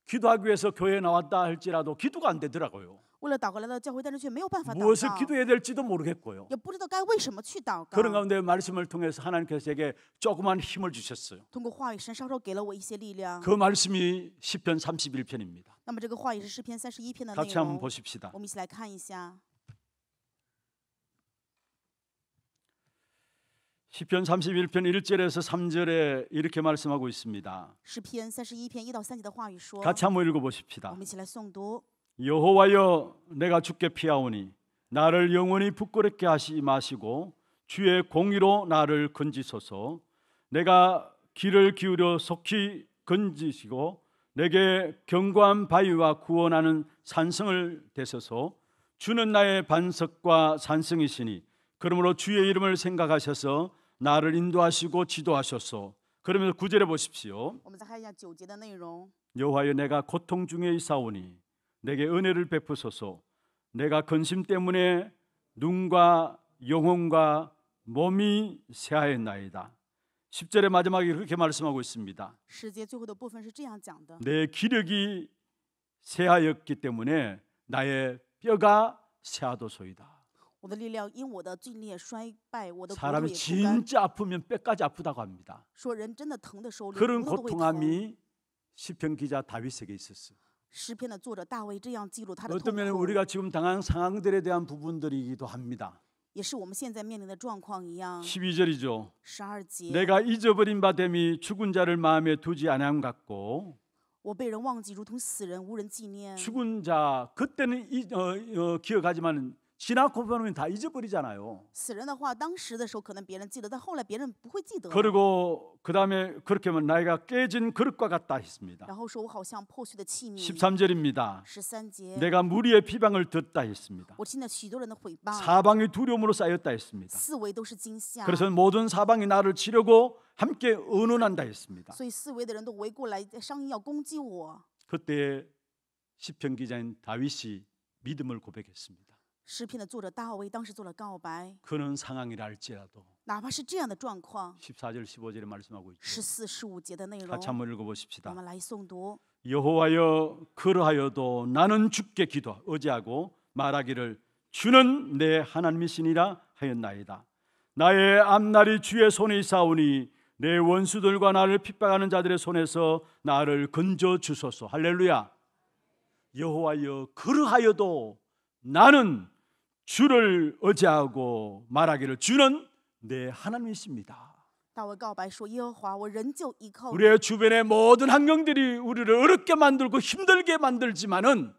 기도하기 위해서 교회에 나왔다 할지라도 기도가 안 되더라고요. 为了祷告来到教会，但是却没有办法祷 무엇을 告， 기도해야 될지도 모르겠고요. 也不知道该为什么去祷告。 그런 가운데 말씀을 통해서 하나님께서 제게 조그만 힘을 주셨어요. 通过话语，神稍稍给了我一些力量。 그 말씀이 시편 31편입니다. 那么这个话语是诗篇31篇的内 같이 한번 容， 보십시다. 我们一起来看一下。 시편 31편 1절에서 3절에 이렇게 말씀하고 있습니다. 诗篇31篇1到3节的话语说， 같이 한번 我 읽어보십시다. 们一起来诵读。 여호와여 내가 주께 피하오니 나를 영원히 부끄럽게 하시 마시고 주의 공의로 나를 건지소서. 내가 귀를 기울여 속히 건지시고 내게 견고한 바위와 구원하는 산성을 대소서. 주는 나의 반석과 산성이시니 그러므로 주의 이름을 생각하셔서 나를 인도하시고 지도하소서. 그러면서 9절에 보십시오. 我们再看一下9节的内容。 여호와여 내가 고통 중에 있사오니 내게 은혜를 베푸소서. 내가 근심 때문에 눈과 영혼과 몸이 쇠하였나이다. 10절의 마지막에 그렇게 말씀하고 있습니다. 10节最后的部分是这样讲的： 내 기력이 쇠하였기 때문에 나의 뼈가 쇠하도소이다. 我的力量因我的罪孽衰败，我的骨头 사람이 也枯干。 진짜 아프면 뼈까지 아프다고 합니다. 说人真的疼的时候，连 그런 骨头都会疼。 고통함이 시편 기자 다윗에게 있었어요. 诗篇的作者大卫这样记录他的 어떤 痛 면에 苦， 우리가 지금 당한 상황들에 대한 부분들이기도 합니다. 也是我们现在面临的状况一样。 12절이죠. 12节， 내가 잊어버린 바 됨이 죽은 자를 마음에 두지 아니함 같고 我被人忘记，如同死人，无人纪念。 죽은 자 그때는 기억하지만 지나고 보면 다 잊어버리잖아요. 死人的话，当时的时候可能别人记得，但后来别人不会记得。 그리고 그 다음에 그렇게 하면 나이가 깨진 그릇과 같다 했습니다. 然后说我好像破碎的器皿。 13절입니다. 13节， 내가 무리의 비방을 듣다 했습니다. 我听了许多人的毁谤， 사방이 두려움으로 쌓였다 했습니다. 四围都是惊吓。 그래서 모든 사방이 나를 치려고 함께 의논한다 했습니다. 所以四围的人都围过来商议要攻击我。 그때 시편 기자인 다윗이 믿음을 고백했습니다. 诗篇的作者大卫当时做了告白， 그런 상황이라 할지라도 哪怕是这样的状况， 14절 15절에 말씀하고 있죠. 14、15节的内容， 같이 한번 我 읽어보십시다. 们来诵读。 여호와여 그러하여도 나는 주께 의지하고 말하기를 주는 내 하나님이시니라 하였나이다. 나의 앞날이 주의 손에 있사오니 내 원수들과 나를 핍박하는 자들의 손에서 나를 건져 주소서. 할렐루야. 여호와여 그러하여도 나는 주를 의지하고 말하기를 주는 내 하나님이십니다. 大卫告白说：“耶和华，我仍旧依靠你。 우리의 주변의 모든 환경들이 우리를 어렵게 만들고 힘들게 만들지만은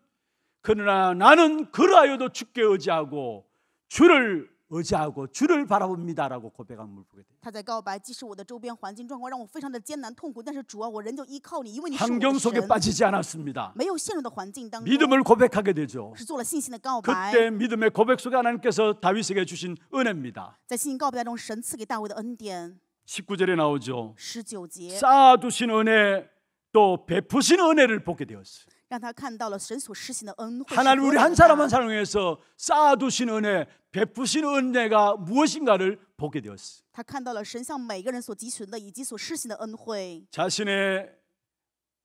그러나 나는 그러하여도 주께 의지하고 주를 의지하고 주를 바라봅니다라고 고백함을 보게 돼요. 他在告白，即使我的周边环境状况让我非常的艰难痛苦，但是主啊，我仍旧依靠你，因为你是我 환경 的 속에 神。 빠지지 않았습니다. 没有陷入的环境当中， 믿음을 고백하게 되죠. 是做了信心的告白。 그때 믿음의 고백 속에 하나님께서 다윗에게 주신 은혜입니다. 在信心告白当中，神赐给大卫的恩典。 19절에 나오죠. 19节 쌓아두신 은혜 또 베푸신 은혜를 보게 되었어요. 让他看到了神所施行的恩惠。 하나님 우리 한 사람 한 사람에서 쌓아두신 은혜, 베푸신 은혜가 무엇인가를 보게 되었어요. 他看到了神向每个人所积存的以及所施行的恩惠。 자신의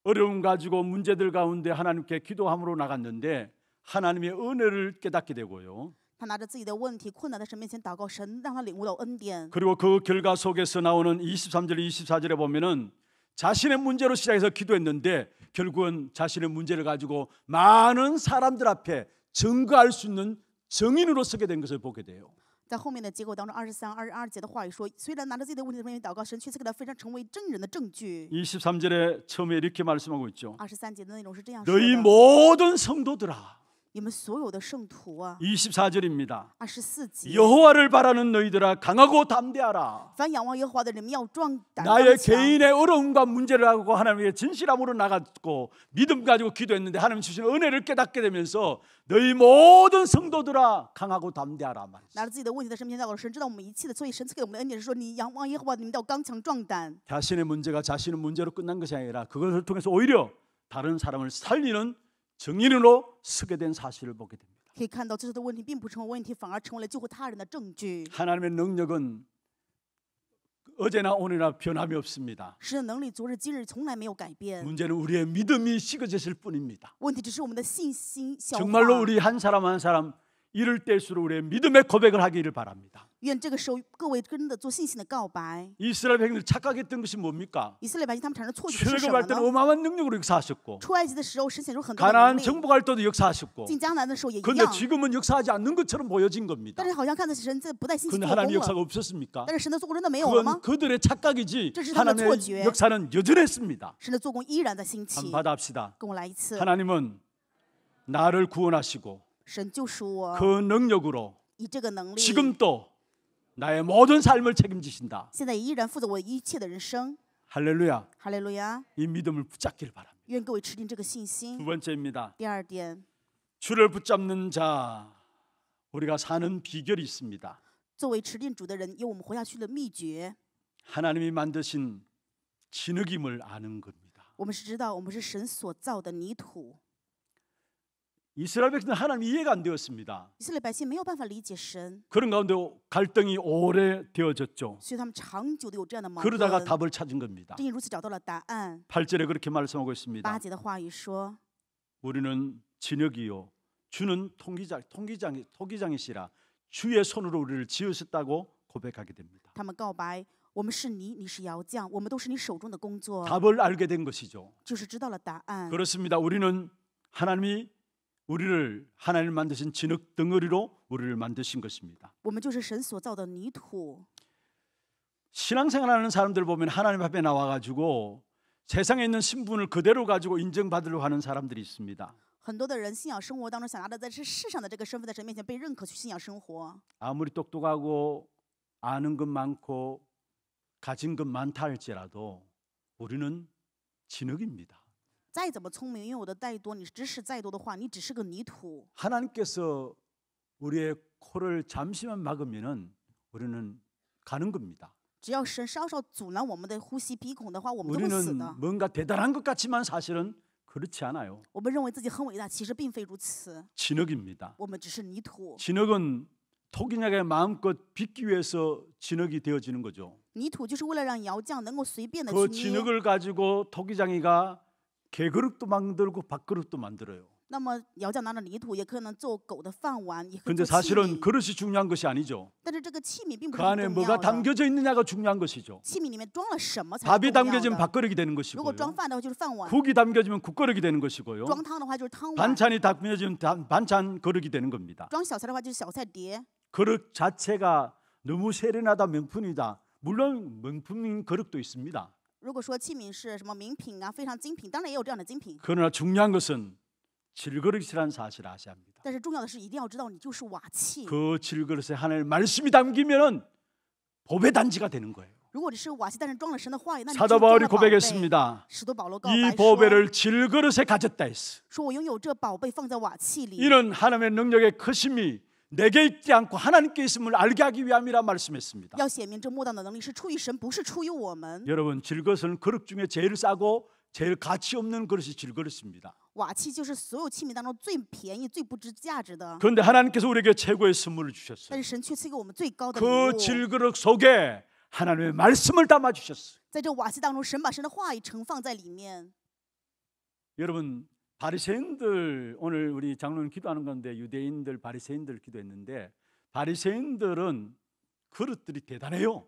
어려움 가지고 문제들 가운데 하나님께 기도함으로 나갔는데 하나님의 은혜를 깨닫게 되고요. 他拿着自己的问题、困难在神面前祷告，神让他领悟到恩典。 그리고 그 결과 속에서 나오는 23절, 24절에 보면은 자신의 문제로 시작해서 기도했는데 결국은 자신의 문제를 가지고 많은 사람들 앞에 증거할 수 있는 증인으로 서게 된 것을 보게 돼요. 在后面的结果当中，23、22节的话语说，虽然拿着自己的问题在神面前祷告，神却赐给他非常成为真人的证据。 23절에 처음에 이렇게 말씀하고 있죠. 23节的内容是这样说 너희 的： 모든 성도들아. 你们所有的圣徒啊， 24절입니다. 24节， 여호와를 바라는 너희들아 강하고 담대하라. 凡仰望耶和华的人们要壮胆 나의 刚强。 개인의 어려움과 문제를 하고 하나님께 진실함으로 나갔고 믿음 가지고 기도했는데 하나님 주신 은혜를 깨닫게 되면서 너희 모든 성도들아 강하고 담대하라 말이죠. 拿着自己的问题在神面前祷告，神知道我们一切的，所以神赐给我们的恩典是说，你仰望耶和华，你们要刚强壮胆。 자신의 문제가 자신의 문제로 끝난 것이 아니라 그것을 통해서 오히려 다른 사람을 살리는 증인으로 서게 된 사실을 보게 됩니다. 可以看到，这次的问题并不成为问题，反而成为了救护他人的证据。 하나님의 능력은 어제나 오늘이나 변함이 없습니다. 神的能力昨日今日从来没有改变， 문제는 우리의 믿음이 식어졌을 뿐입니다. 问题只是我们的信心消化。 정말로 우리 한 사람 한 사람 이럴 때일수록 우리의 믿음의 고백을 하기를 바랍니다. 愿这个时候各位真的做信心的告白。 이스라엘 백성들 착각했던 것이 뭡니까? 以色列百姓他们产生错觉是什么 출애굽할 때는 呢？ 어마어마한 능력으로 역사하셨고 出埃及的时候，神显出很多的能 가나안 力； 정복할 때도 역사하셨고 进迦南的时候也一 그런데 样。 지금은 역사하지 않는 것처럼 보여진 겁니다. 但是好像看的神这不带信心 그런데 做工 하나님의 역사가 了。 없었습니까? 但是神的做工真的没有了 그건 吗？ 그들의 착각이지 这是他们的错觉。 하나님의 역사는 여전했습니다. 神的做工依然在兴 한번 起。 받아합시다. 跟我来一次， 하나님은 나를 구원하시고 神救赎我， 그 능력으로 以这个能力， 지금도 나의 모든 삶을 책임지신다. 现在也依然负责我一切的人生。 할렐루야. 哈利路亚！ 이 믿음을 붙잡기를 바랍니다. 愿各位持定这个信心 두 。 번째입니다. 第二点， 주를 붙잡는 자 우리가 사는 비결이 있습니다. 作为持定主的人，有我们活下去的秘诀。 하나님이 만드신 진흙임을 아는 겁니다. 我们是知道，我们是神所造的泥土。 이스라엘 백성은 하나님 이해가 안 되었습니다. 以色列百姓没有办法理解神， 그런 가운데 갈등이 오래 되어졌죠. 所以他们长久的有这样的矛 그러다가 盾。 답을 찾은 겁니다. 正因如此，找到了答案。 8절에 그렇게 말씀하고 있습니다. 8节的话语说， 우리는 진흙이요 주는 토기장이시라 주의 손으로 우리를 지으셨다고 고백하게 됩니다. 他们告白：我们是泥，你是窑匠，我们都是你手中的工作。 답을 알게 된 것이죠. 就是知道了答案。 그렇습니다. 우리는 하나님이 우리를 하나님 만드신 진흙 덩어리로 우리를 만드신 것입니다. 我们就是神所造的泥土。 신앙생활하는 사람들 보면 하나님 앞에 나와가지고 세상에 있는 신분을 그대로 가지고 인정받으려고 하는 사람들이 있습니다. 很多的人信仰生活当中，想拿着在这世上的这个身份，在神面前被认可去信仰生活。 아무리 똑똑하고 아는 것 많고 가진 것 많다 할지라도 우리는 진흙입니다. 再怎么聪明，拥有的再多，你知识再多的话，你只是个泥土。 하나님께서 우리의 코를 잠시만 막으면은 우리는 가는 겁니다. 只要神稍稍阻拦我们的呼吸鼻孔的话，我们就会死 우리는 的。 뭔가 대단한 것 같지만 사실은 그렇지 않아요. 我们认为自己很伟大，其实并非如此。 진흙입니다. 我们只是泥土。 진흙은 토기냐게 마음껏 빚기 위해서 진흙이 되어지는 거죠. 泥土就是为了让窑匠能够随便的 그 去捏。 진흙을 가지고 토기장이가 개그릇도 만들고 밥그릇도 만들어요. 那么窑匠拿着泥土，也可能做狗的饭碗，也可以 근데 做器 사실은 皿。 그릇이 중요한 것이 아니죠. 但是这个器皿并不 그 是很 안에 重 뭐가 要的。 담겨져 있느냐가 중요한 것이죠. 器皿里面装了什么才是 밥이 重要 담겨지면 的。 밥그릇이 되는 如 것이고요. 果装饭的话就是饭碗， 국이 담겨지면 국그릇이 되는 것이고요. 装汤的话就是汤碗， 반찬이 담겨지면 반찬 그릇이 되는 겁니다. 装小菜的话就是小菜碟。 그릇 자체가 너무 세련하다 명품이다. 물론 명품인 그릇도 있습니다. 如果说器皿是什么名品啊，非常精品，当然也有这样的精品。 그러나 중요한 것은 질그릇이라는 사실을 아셔야 합니다. 但是重要的是一定要知道你就是瓦器。 그 질그릇에 하나님의 말씀이 담기면은 보배 단지가 되는 거예요. 如果你是瓦器，但是装了神的话语，那你 사도 就装 바울이 了宝贝。 고백했습니다. 使徒保罗告 이 白说 보배를 질그릇에 가졌다 했어. 说我拥有这宝贝放在瓦器里， 이는 하나님의 능력의 크심이 내게 있지 않고 하나님께 있음을 알게 하기 위함이라 말씀했습니다. 要显明这莫大的能力是出于神，不是出于我们。 여러분, 질그릇은 그릇 중에 제일 싸고 제일 가치 없는 그릇이 질그릇입니다. 瓦器就是所有器皿当中最便宜、最不值价值的， 그런데 하나님께서 우리에게 최고의 선물을 但 주셨어요. 是神却赐给我们最高的礼 그 物。 질그릇 속에 하나님의 말씀을 담아 주셨어요. 在这瓦器当中，神把神的话语盛放在里面。 여러분, 바리새인들 오늘 우리 장로님 기도하는 건데 유대인들 바리새인들 기도했는데 바리새인들은 그릇들이 대단해요.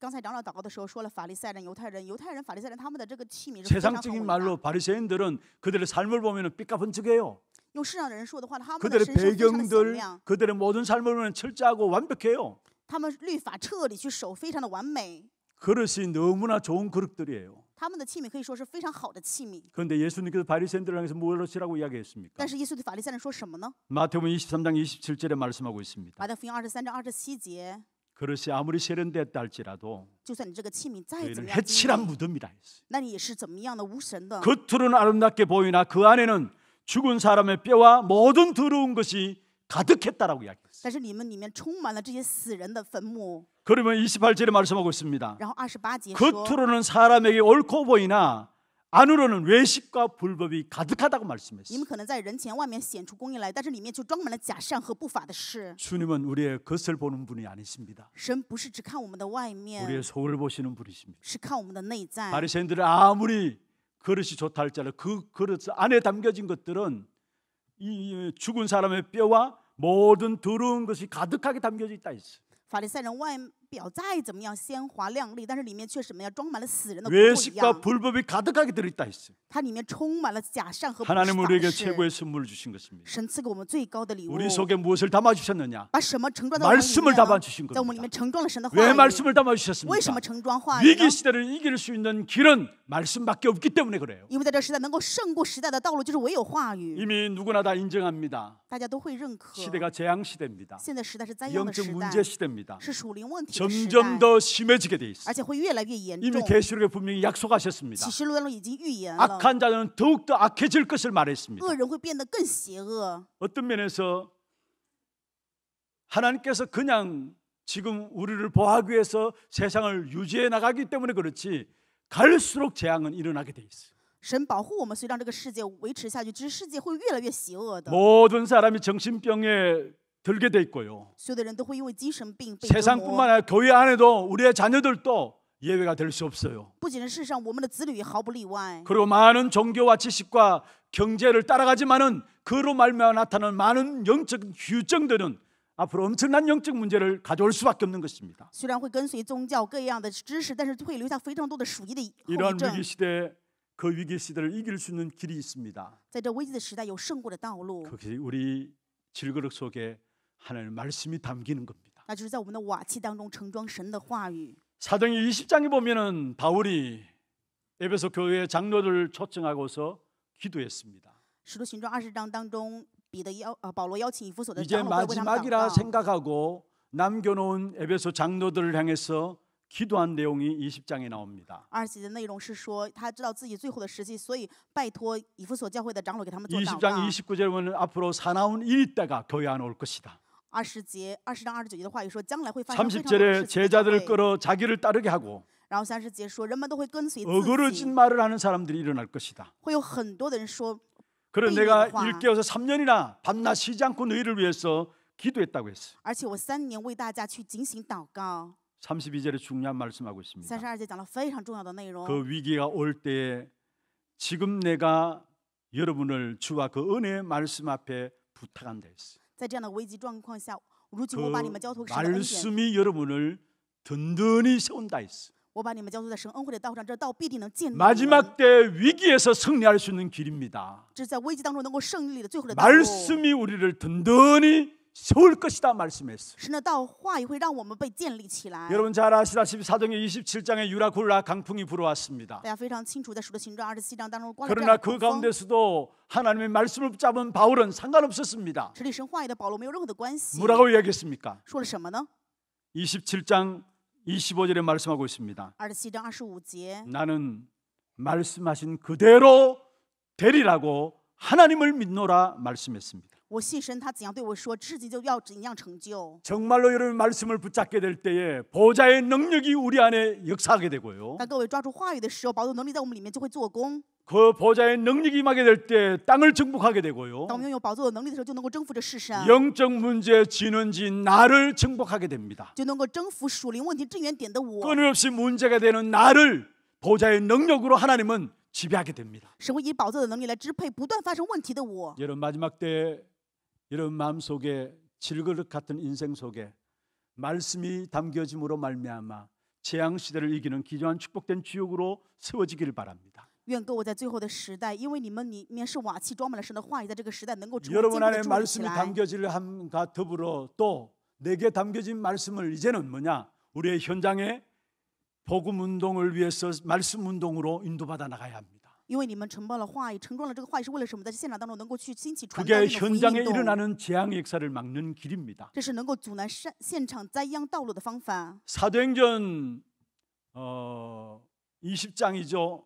刚才长老祷告的时候说了法利赛人、犹太人，法利赛人他们的这个器皿是非常很 세상적인 伟 말로 大。 바리새인들은 그들의 삶을 보면 삐까번쩍해요. 用世上的人说的话，他们的 그들의 身世非常的显 배경들, 亮， 그들의 모든 삶을 보면 철저하고 완벽해요. 他们律法彻底去守，非常的完美。 그릇이 너무나 좋은 그릇들이에요. 他们的器皿可以说是非常好的器皿。 그런데 예수님께서 바리새인들을 향해서 무엇이라고 이야기했습니까? 但是耶稣对法利赛人说什么呢？ 마태복음 23장 27절에 말씀하고 있습니다. 马太福音23章27节， 그릇이 아무리 세련됐다 할지라도 就算你这个器皿再怎 너희는 么样精 해칠한 美， 무덤이라 했어요. 那你也是怎么样的无神的。 겉으로는 아름답게 보이나 그 안에는 죽은 사람의 뼈와 모든 더러운 것이 가득했다라고 이야기했어요. 但是你们里面充满了这些死人的坟墓。 그러면 28절에 말씀하고 있습니다. 然后28节说， 겉으로는 사람에게 옳고 보이나 안으로는 외식과 불법이 가득하다고 你 말씀했어요. 们可能在人前外面显出公义来，但是里面却装满了假善和不法的事。 주님은 우리의 겉을 보는 분이 아니십니다. 神不是只看我们的外 우리의 面， 속을 보시는 분이십니다. 是看我们的内在。 바리새인들은 아무리 그릇이 좋다 할지라도 그 그릇 안에 담겨진 것들은 이 죽은 사람의 뼈와 모든 더러운 것이 가득하게 담겨져 있다 했어요. 法利赛人外表再怎么样鲜华亮丽，但是里面却什么呀？装满了死人的骨头一 외식과 样。 불법이 가득하게 들어있다 했어요. 它里面充满了假善和不 하나님 法 우리에게 的 최고의 事。 선물을 주신 것입니다. 神赐给我们最高的礼物， 우리 속에 무엇을 담아 주셨느냐? 把什么盛装在我们里 말씀을 面 담아 呢？ 주신 在我们里 겁니다. 面盛装了神的话 왜 语。 말씀을 담아 为 주셨습니까? 什么盛装话语 위기 呢？ 시대를 이길 수 있는 길은 말씀밖에 없기 때문에 그래요. 因为在这时代能够胜过时代的道路，就是唯有话语。 이미 누구나 다 인정합니다. 大家都会认可。 시대가 재앙 시대입니다. 现在时代是灾殃的 영적 时代， 문제 시대입니다. 是属灵问题的时 점점 代， 더 심해지게 돼 있어요. 而且会越来越严 이미 重。 계시록에 분명히 약속하셨습니다. 启示录当中已经预言了， 악한 자는 더욱더 악해질 것을 말했습니다. 恶人会变得更邪恶。 어떤 면에서 하나님께서 그냥 지금 우리를 보호하기 위해서 세상을 유지해 나가기 때문에 그렇지 갈수록 재앙은 일어나게 돼 있어요. 神保护我们，所以让这个世界维持下去，只是世界会越来越邪恶的。 모든 사람이 정신병에 들게 돼 있고요. 所有的人都会因为精神病被折 세상뿐만 磨。 아니라 교회 안에도 우리의 자녀들도 예외가 될 수 없어요. 不仅是世上，我们的子女也毫不例外。 그리고 많은 종교와 지식과 경제를 따라가지만은 그로 말미암아 나타나는 많은 영적 휴증들은 앞으로 엄청난 영적 문제를 가져올 수밖에 없는 것입니다. 虽然会跟随宗教各样的知识，但是会留下非常多的属灵的后遗 이러한 症 위기 。 시대 그 위기 시대를 이길 수 있는 길이 있습니다. 在这危机的时代，有胜过的道路， 그것이 우리 질그릇 속에 하나님의 말씀이 담기는 겁니다. 那就是在我们的瓦器当中盛装神的话语。 사도행 20장에 보면은 바울이 에베소 교회 장로들을 초청하고서 기도했습니다. 使徒行传20章当中，保罗邀请以弗所的 이제 长老会为他们祷 마지막이라 告。 생각하고 남겨놓은 에베소 장로들을 향해서 기도한 내용이 20장에 나옵니다. 20节的内容是说，他知道自己最后的时期，所以拜托以弗所教会的长老给他们做祷 20장 告。 29절에 보면 앞으로 사나운 일이 때가 교회 안에 올 것이다. 20章29节的话语说，将来会发生非常多的 30절에 事情在教 제자들을 会。 끌어 자기를 따르게 하고 然后30节说，人们都会跟随自己， 어그러진 말을 하는 사람들이 일어날 것이다. 会有很多的人说， 그래 삐 내가 화. 일깨워서 3년이나 밤낮 쉬지 않고 너희를 위해서 기도했다고 했어요. 而且我3年为大家去警醒祷告。 32절에 중요한 말씀하고 있습니다. 32节讲了非常重要的内容。 그 위기가 올 때에 지금 내가 여러분을 주와 그 은혜의 말씀 앞에 부탁한다 했어요. 在这样的危机状况下，如今 그 我把你们交托给神的恩典， 말씀이 여러분을 든든히 세운다 했어요. 我把你们交托在神恩惠的道上，这道必定能建立你们。 마지막 때 위기에서 승리할 수 있는 길입니다. 这是在危机当中能够胜利的最后的道路。 말씀이 우리를 든든히 세울 것이다 말씀했어요. 神的道话语会让我们被建立起来。 여러분 잘 아시다시피 사도행전 27장에 유라굴라 강풍이 불어왔습니다. 大家非常清楚，在使徒行传27章当中，刮了这样 그러나 的 그 狂风。 가운데서도 하나님의 말씀을 붙잡은 바울은 상관없었습니다. 持立神话语的保罗没有任何的关系。 뭐라고 이야기했습니까? 说了什么呢？ 27장 25절에 말씀하고 있습니다. 27章25节， 나는 말씀하신 그대로 되리라고 하나님을 믿노라 말씀했습니다. 我信神，他怎样对我说，事情就要怎样成就。 정말로 여러분 말씀을 붙잡게 될 때에 보좌의 능력이 우리 안에 역사하게 되고요. 当各位抓住话语的时候，保有能力在我们里面就会做工。 그 보좌의 능력이 임하게 될 때 땅을 정복하게 되고요. 当我们拥有宝座的能力的时候，就能够征服这世上， 영적 문제 진원지 나를 정복하게 됩니다. 就能够征服属灵问题正源点的我。 끊임없이 문제가 되는 나를 보좌의 능력으로 하나님은 지배하게 됩니다. 神会以宝座的能力来支配不断发生问题的我。 여러분 마지막 때 여러분 마음속에 질그릇 같은 인생 속에 말씀이 담겨짐으로 말미암아 재앙 시대를 이기는 귀중한 축복된 주역으로 세워지기를 바랍니다. 愿各位在最后的时代，因为你们里面是瓦器，装满了神的话语，在这个时代能够成为坚 여러분 固的 안에 筑立起 말씀이 来。 담겨질 함과 더불어 또 내게 담겨진 말씀을 이제는 뭐냐? 우리의 현장에 복음 운동을 위해서 말씀 운동으로 인도받아 나가야 합니다. 因为你们承包了话语，承装了这个话语是为了什么？在现场当中能够去兴起传道 그게 运动、福音 현장에 运动， 일어나는 재앙 역사를 막는 길입니다. 这是能够阻拦现场灾殃道路的方法。 사도행전 20장이죠.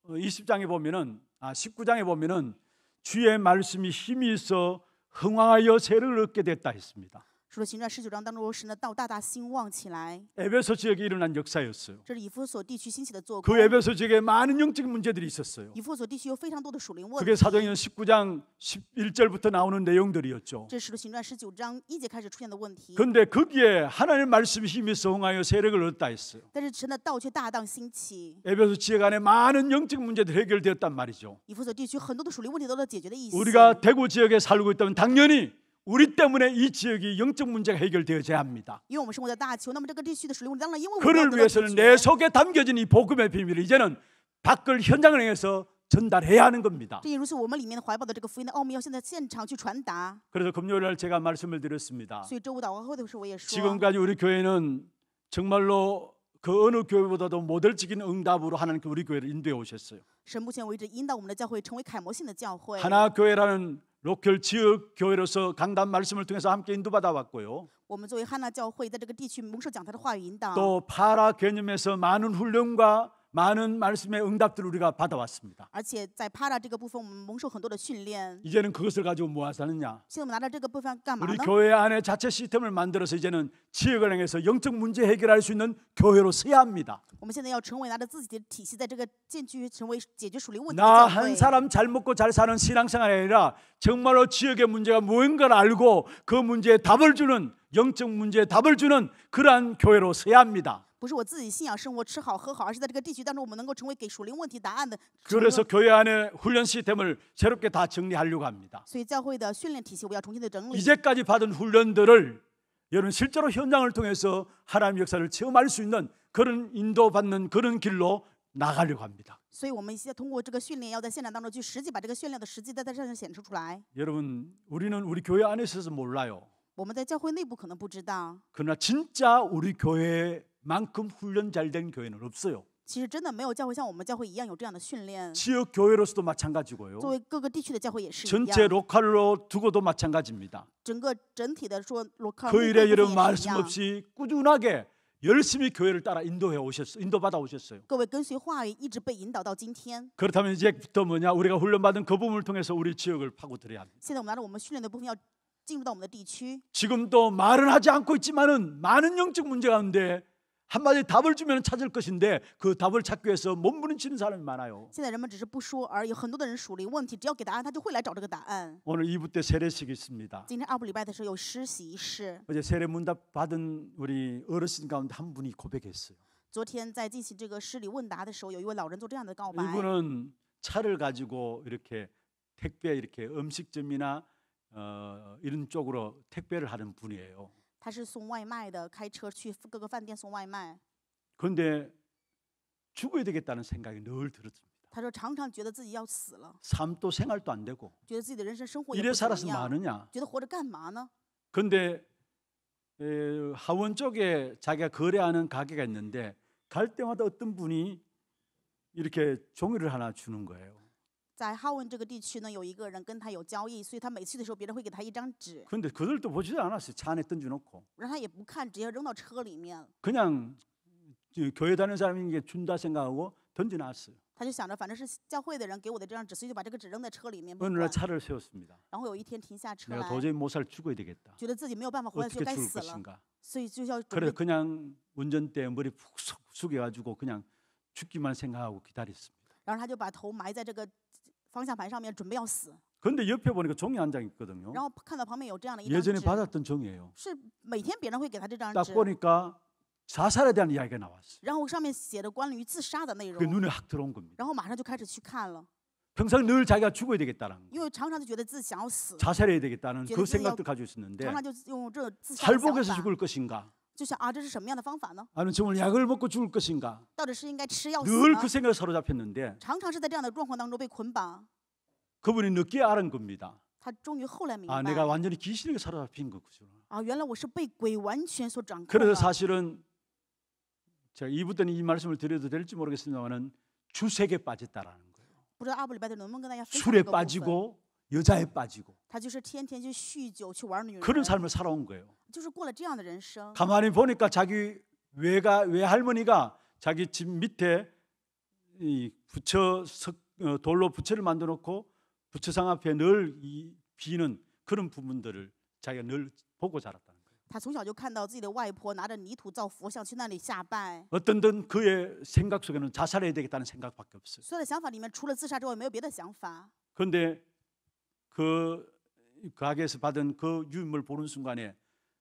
20장에 보면은 19장에 보면은 주의 말씀이 힘이 있어 흥왕하여 세를 얻게 됐다 했습니다. 除了行传19章当中，神的道大大兴旺起来， 에베소 지역에 일어난 역사였어요. 这是以弗所地区兴起的做 그 工。 에베소 지역에 많은 영적 문제들이 있었어요. 以弗所地区有非常多的属灵问 그게 题。 사도행전 19장 11절부터 나오는 내용들이었죠. 这是使徒行传19章1节开始出现的问题。 근데 거기에 하나님의 말씀이 힘이 있어 흥하여 세력을 얻다 했어요. 但是神的道却大当兴起。 에베소 지역 안에 많은 영적 문제들이 해결되었단 말이죠. 以弗所地区很多的属灵问题都得解决的意思。 우리가 대구 지역에 살고 있다면 당연히 우리 때문에 이 지역이 영적 문제가 해결되어야 합니다. 因为我们生活在大邱，那么这个地区的属灵问题当然因为我们要 그를 得到解 위해서는 决。 내 속에 담겨진 이 복음의 비밀을 이제는 밖을 현장을 향해서 전달해야 하는 겁니다. 正因如此，我们里面的怀抱的这个福音的奥秘，要现在现场去传达。 그래서 금요일 날 제가 말씀을 드렸습니다. 所以周五祷告会的时候，我也说， 지금까지 우리 교회는 정말로 그 어느 교회보다도 모델적인 응답으로 하나님께 우리 교회를 인도해 오셨어요. 神目前为止引导我们的教会成为楷模性的教会。 하나 교회라는 로컬 지역 교회로서 강단 말씀을 통해서 함께 인도받아 왔고요. 我们作为汉娜教会，在这个地区蒙受讲台的话语引导。 또 파라 개념에서 많은 훈련과 많은 말씀의 응답들을 우리가 받아왔습니다. 而且在帕拉这个部分，我们蒙受很多的训练。 이제는 그것을 가지고 무엇 하느냐? 现在我们拿着这个部分干嘛 우리 呢？ 교회 안에 자체 시스템을 만들어서 이제는 지역을 향해서 영적 문제 해결할 수 있는 교회로 서야 합니다. 我们现在要成为拿着自己的体系，在这个建区成为解决属灵问题的 나 教 한 会。 사람 잘 먹고 잘 사는 신앙생활이 아니라 정말로 지역의 문제가 무엇인가를 알고 그 문제에 답을 주는 영적 문제에 답을 주는 그러한 교회로 서야 합니다. 不是我自己信仰生活吃好喝好，而是在这个地区当中，我们能够成为给属灵问题答案的。 그래서 교회 안에 훈련 시스템을 새롭게 다 정리하려고 합니다. 所以教会的训练体系，我要重新的整理。 이제까지 받은 훈련들을 여러분 실제로 현장을 통해서 하나님의 역사를 체험할 수 있는 그런 인도받는 그런 길로 나가려고 합니다. 所以我们现在通过这个训练，要在现场当中去实际把这个训练的实际在上显示出来。 여러분 우리는 우리 교회 안에 있어서 몰라요. 我们在教会内部可能不知道， 그러나 진짜 우리 교회만큼 훈련 잘 된 교회는 없어요. 其实真的没有教会像我们教会一样有这样的训练。 지역 교회로서도 마찬가지고요. 作为各个地区的教会也是一 전체 样， 로컬로 두고도 마찬가지입니다. 整体的说 local 그 일에 部分 여러분 也是一 말씀 样。 없이 꾸준하게 열심히 교회를 따라 인도받아 오셨어요. 各位跟随话语一直被引导到今天。 그렇다면 이제부터 뭐냐? 우리가 훈련받은 그 부분을 통해서 우리 지역을 파고들어야 합니다. 现在我们拿着我们训练的部分，要进入到我们的地区。 지금도 말은 하지 않고 있지만은 많은 영적 문제 가운데 한마디 답을 주면 찾을 것인데 그 답을 찾기 위해서 몸부림치는 사람이 많아요. 现在人们只是不说而已，很多的人属灵问题，只要给答案，他就会来找这个答案。 오늘 2부 때 세례식이 있습니다. 今天2部礼拜的时候有施洗仪式， 어제 세례 문답 받은 우리 어르신 가운데 한 분이 고백했어요. 昨天在进行这个施礼问答的时候，有一位老人做这样的告白。 이분은 차를 가지고 이렇게 택배 이렇게 음식점이나 이런 쪽으로 택배를 하는 분이에요. 他是送外卖的，开车去各个饭店送外卖。 그런데 죽어야 되겠다는 생각이 늘 들었습니다. 他说常常觉得自己要死了， 삶도 생활도 안 되고 觉得自己的人生生活也 이래 不怎么 살아서 样， 많으냐? 觉得活着干嘛呢？ 근데 하원 쪽에 자기가 거래하는 가게가 있는데 갈 때마다 어떤 분이 이렇게 종이를 하나 주는 거예요. 在哈文这个地区呢，有一个人跟他有交易，所以他每去的时候，别人会给他一张纸， 근데 그들도 보지도 않았어요. 차 안에 던져놓고 让他也不看，直接扔到车里面。 그냥 교회 다니는 사람이 이게 준다 생각하고 던져놨어요. 他就想着，反正是教会的人给我的这张纸，所以就把这个纸扔在车里面。不 어느 날 管 차를 세웠습니다. 然后有一天停下车 내가 来， 도저히 못 살 죽어야 되겠다. 觉得自己没有办法活下去， 어떻게 该 죽을 死了， 것인가. 所以就要准 그래서 备， 그냥 운전대에 머리 푹 숙여가지고 그냥 죽기만 생각하고 기다렸습니다. 然后他就把头埋在这个方向盘上面，准备要死。 근데 옆에 보니까 종이 한 장 있거든요. 然后看到旁边有这样的一张 예전에 纸， 받았던 종이에요. 是每天别人会给他这张 딱 纸， 보니까 자살에 대한 이야기가 나왔어요. 然后上面写的关于自杀的内 그 容， 눈에 확 들어온 겁니다. 然后马上就开始去看了， 평생 늘 자기가 죽어야 되겠다는 거, 因为常常就觉得自己想要死， 자살해야 되겠다는 그 그래서 생각도 가지고 있었는데 常常就用这种自杀的想 살복에서 法， 죽을 것인가 就想啊，这是什么样的方法呢？ 아니면 정말 약을 먹고 죽을 것인가 到底是应该吃药死 늘 呢 그 ？ 생각에 사로잡혔는데 常常是在这样的状况当中被捆绑。 그분이 늦게 알은 겁니다. 他终于后来明 아, 白， 내가 완전히 귀신에게 사로잡힌 거구나. 啊，原来我是被鬼完全所掌控 그래서 的。 사실은 제가 2부 때는 이 말씀을 드려도 될지 모르겠습니다만은 주색에 빠졌다라는 거예요. 不知道阿布里拜特能不能跟大家分享 술에 这个部分？ 빠지고 여자에 빠지고 他就是天天去酗酒去玩女人， 그런 삶을 살아온 거예요. 就是过了这样的人生。 가만히 보니까 자기 외할머니가 자기 집 밑에 이 돌로 부처를 만들어 놓고 부처상 앞에 늘 비는 그런 부분들을 자기가 늘 보고 자랐다는 거예요. 他从小就看到自己的外婆拿着泥土造佛像去那里下拜， 어떤 그의 생각 속에는 자살해야 되겠다는 생각밖에 없어요. 所有的想法里面除了自杀之外没有别的想法。 그런데 그 가게에서 받은 그 유물을 보는 순간에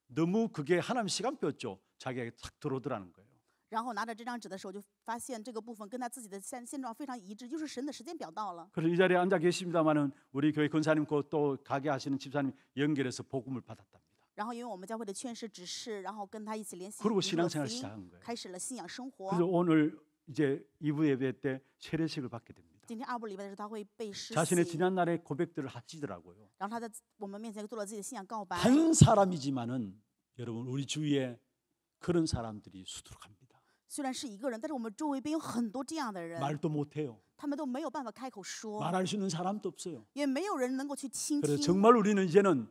너무 그게 하나님 시간표였죠. 자기에게 탁 들어오더라는 거예요. 然后拿着这张纸的时候，就发现这个部分跟他自己的现状非常一致，就是神的时间表到了。 그래서 이 자리에 앉아 계십니다마는 우리 교회 권사님 또 가게 하시는 집사님 연결해서 복음을 받았답니다. 然后因为我们教会的劝世指示，然后跟他一起联系， 그리고 领了 신앙생활 福音 시작한 거예요. 开始了信仰生活。 그래서 오늘 이제 2부 예배 때 세례식을 받게 됩니다. 今天二部礼拜的时候，他会被施 자신의 洗， 지난 날의 고백들을 하시더라고요. 然后他在我们面前做了自己的信仰告白。 한 사람이지만은 여러분 우리 주위에 그런 사람들이 수두룩합니다. 虽然是一个人，但是我们周围边有很多这样的人， 말도 못해요. 他们都没有办法开口说， 말할 수 있는 사람도 없어요. 也没有人能够去倾 그래서 听。 정말 우리는 이제는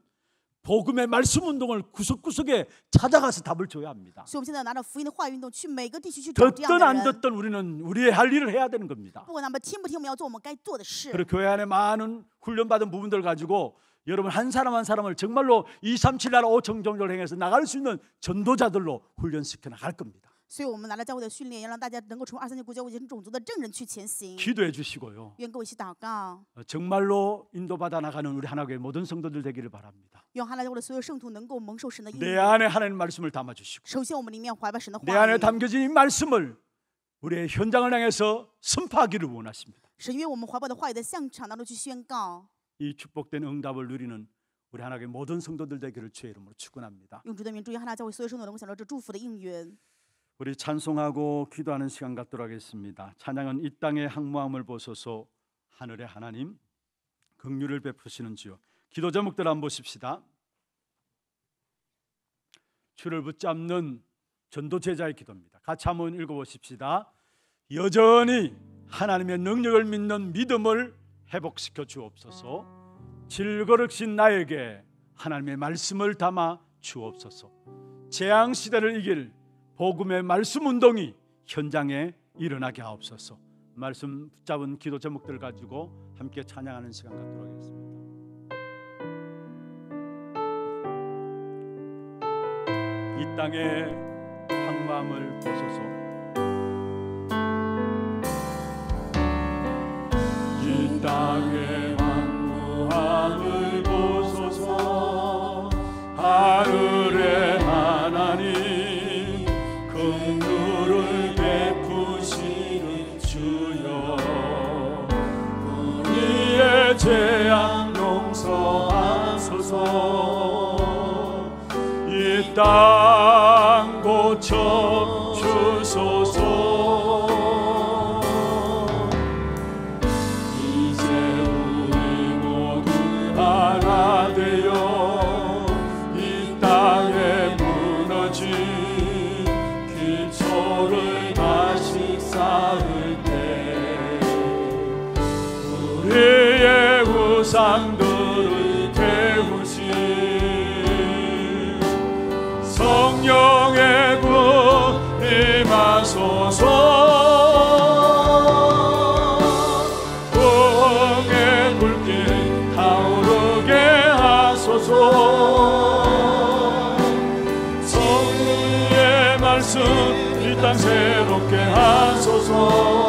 복음의 말씀 운동을 구석구석에 찾아가서 답을 줘야 합니다. 所以我们现在拿着福音的话运动，去每个地区去找这样 듣든 的 안 人。 듣든 우리는 우리의 할 일을 해야 되는 겁니다. 不管他们听不听，我们要做我们该做的事。 그리고 교회 안에 많은 훈련받은 부분들 가지고 여러분 한 사람 한 사람을 정말로 237 나라 5천 종족을 행해서 나갈 수 있는 전도자들로 훈련시켜 나갈 겁니다. 所以我们拿了教会的训练，要让大家能够从237国教会种族的证人去前行。 기도해 주시고요. 愿各位一起祷告， 정말로 인도받아 나가는 우리 하나교회 모든 성도들 되기를 바랍니다. 愿哈拉教会的所有圣徒能够蒙受神的应 내 允。 안에 하나님 말씀을 담아 주시고 首先，我们里面怀抱神的 내 话 안에 语。 담겨진 이 말씀을 우리의 현장을 향해서 선포하기를 원하십니다. 神愿我们怀抱的话语在现场当中去宣告， 이 축복된 응답을 누리는 우리 하나교회 모든 성도들 되기를 주의 이름으로 축원합니다. 用主的名祝愿哈拉教会所有圣徒能够享受这祝福的应允。 우리 찬송하고 기도하는 시간 갖도록 하겠습니다. 찬양은 이 땅의 항모함을 보소서 하늘의 하나님 긍휼을 베푸시는 주여. 기도 제목들 한번 보십시다. 주를 붙잡는 전도 제자의 기도입니다. 같이 한번 읽어보십시다. 여전히 하나님의 능력을 믿는 믿음을 회복시켜 주옵소서. 질거릇신 나에게 하나님의 말씀을 담아 주옵소서. 재앙 시대를 이길 복음의 말씀 운동이 현장에 일어나게 하옵소서. 말씀 붙잡은 기도 제목들 가지고 함께 찬양하는 시간 갖도록 하겠습니다. 이 땅의 황무함을 보소서. 이 땅의 황무함을 보소서. 하늘의 하나님 긍휼을 베푸시는 주여. 우리의 죄악 용서하소서. 이 땅 고쳐 주소서. 이제 우리 모두 하나 되어 이 우상들을 태우신 성령의 군 임하소서. 부흥의 불길 타오르게 하소서. 성리의 말씀 이 땅 새롭게 하소서.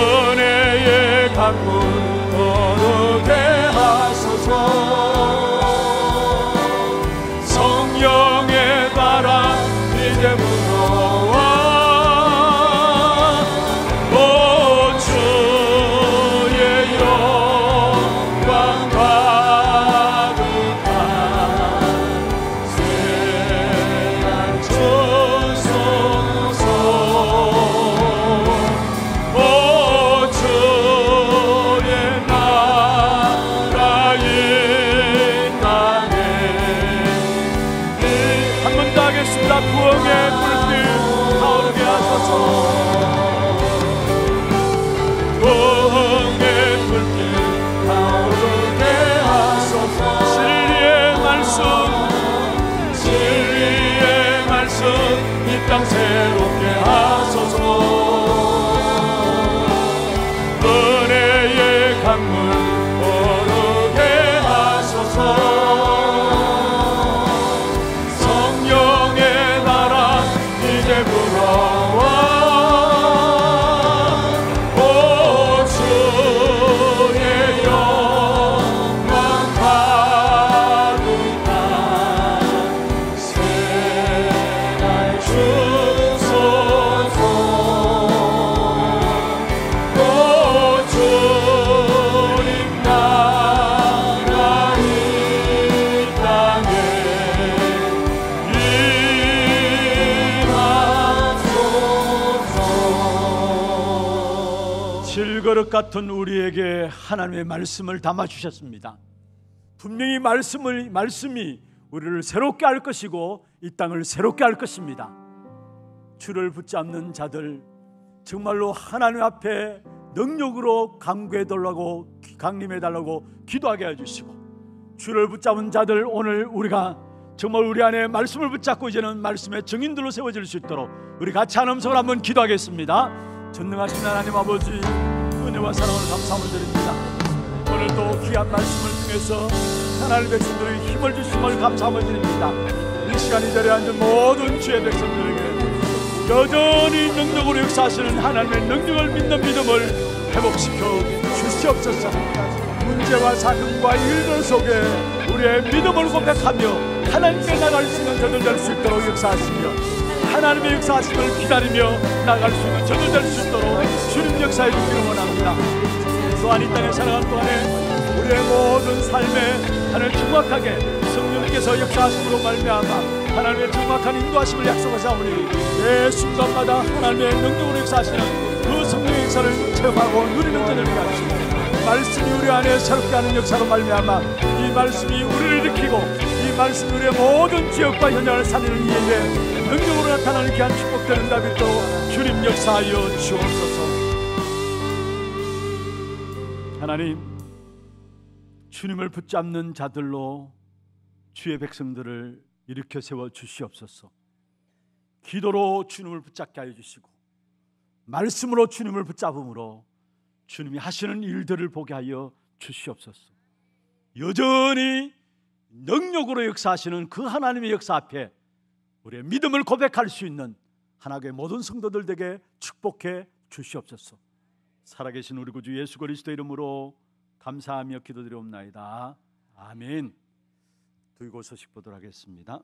은혜의 강물 흐르게 하소서. 성령의 바람 이제 불어와. 오 주의 영광 가득한 새날 주소서. 부흥의 불길 타오르게 하소서. 부흥의 불길 타오르게 하소서. 진리의 말씀 이 땅 새롭게 하소서. 은혜의 강물 흐르게 하소서. 질그릇 같은 우리에게 하나님의 말씀을 담아주셨습니다. 분명히 말씀이 우리를 새롭게 할 것이고 이 땅을 새롭게 할 것입니다. 주를 붙잡는 자들 정말로 하나님 앞에 능력으로 강구해달라고 강림해달라고 기도하게 해주시고, 주를 붙잡은 자들 오늘 우리가 정말 우리 안에 말씀을 붙잡고 이제는 말씀의 증인들로 세워질 수 있도록 우리 같이 한 음성을 한번 기도하겠습니다. 전능하신 하나님 아버지, 은혜와 사랑을 감사함을 드립니다. 오늘도 귀한 말씀을 통해서 하나님의 백성들에게 힘을 주심을 감사함을 드립니다. 이 시간 이 자리에 앉은 모든 주의 백성들에게 여전히 능력으로 역사하시는 하나님의 능력을 믿는 믿음을 회복시켜 주시옵소서. 문제와 사건과 일들 속에 우리의 믿음을 고백하며 하나님께 나갈 수 있는 저들 될 수 있도록 역사하시며, 하나님의 역사하심을 기다리며 나갈 수 있는 저들 될 수 있도록 주님 역사해 주기를 원합니다. 또한 이 땅에 살아가는 동안에 우리의 모든 삶에 하나님 정확하게 성령께서 역사하심으로 말미암아 하나님의 정확한 인도하심을 약속하사오니 매 순간마다 하나님의 능력으로 역사하시는 그 성령의 역사를 체험하고 누리는 자들 되게 하시고, 말씀이 우리 안에 새롭게 하는 역사로 말미암아 이 말씀이 우리를 일으키고 이 말씀이 우리의 모든 지역과 현장을 살리는 이에게 능력으로 나타나는 귀한 축복되는 답이 또 주님 역사하여 주옵소서. 하나님, 주님을 붙잡는 자들로 주의 백성들을 일으켜 세워 주시옵소서. 기도로 주님을 붙잡게 하여 주시고 말씀으로 주님을 붙잡음으로 주님이 하시는 일들을 보게 하여 주시옵소서. 여전히 능력으로 역사하시는 그 하나님의 역사 앞에 우리의 믿음을 고백할 수 있는 하나님의 모든 성도들 되게 축복해 주시옵소서. 살아계신 우리 구주 예수 그리스도 이름으로 감사하며 기도드리옵나이다. 아멘. 두고 소식 보도록 하겠습니다.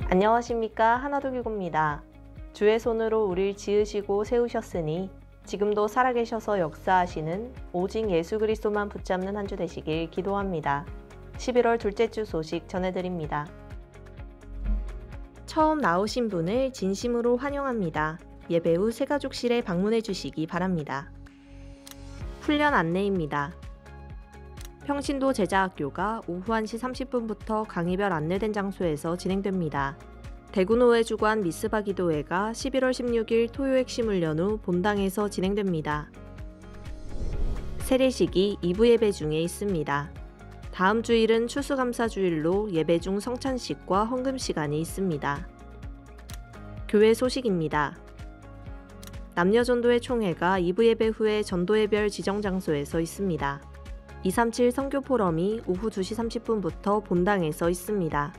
안녕하십니까, 하나도교구입니다. 주의 손으로 우리를 지으시고 세우셨으니 지금도 살아계셔서 역사하시는 오직 예수 그리스도만 붙잡는 한 주 되시길 기도합니다. 11월 둘째 주 소식 전해드립니다. 처음 나오신 분을 진심으로 환영합니다. 예배 후 새가족실에 방문해 주시기 바랍니다. 훈련 안내입니다. 평신도 제자학교가 오후 1시 30분부터 강의별 안내된 장소에서 진행됩니다. 대구노회 주관 미스바 기도회가 11월 16일 토요 핵심 훈련 후 본당에서 진행됩니다. 세례식이 2부 예배 중에 있습니다. 다음 주일은 추수감사주일로 예배 중 성찬식과 헌금 시간이 있습니다. 교회 소식입니다. 남녀전도회 총회가 2부 예배 후에 전도회별 지정 장소에서 있습니다. 237 선교포럼이 오후 2시 30분부터 본당에서 있습니다.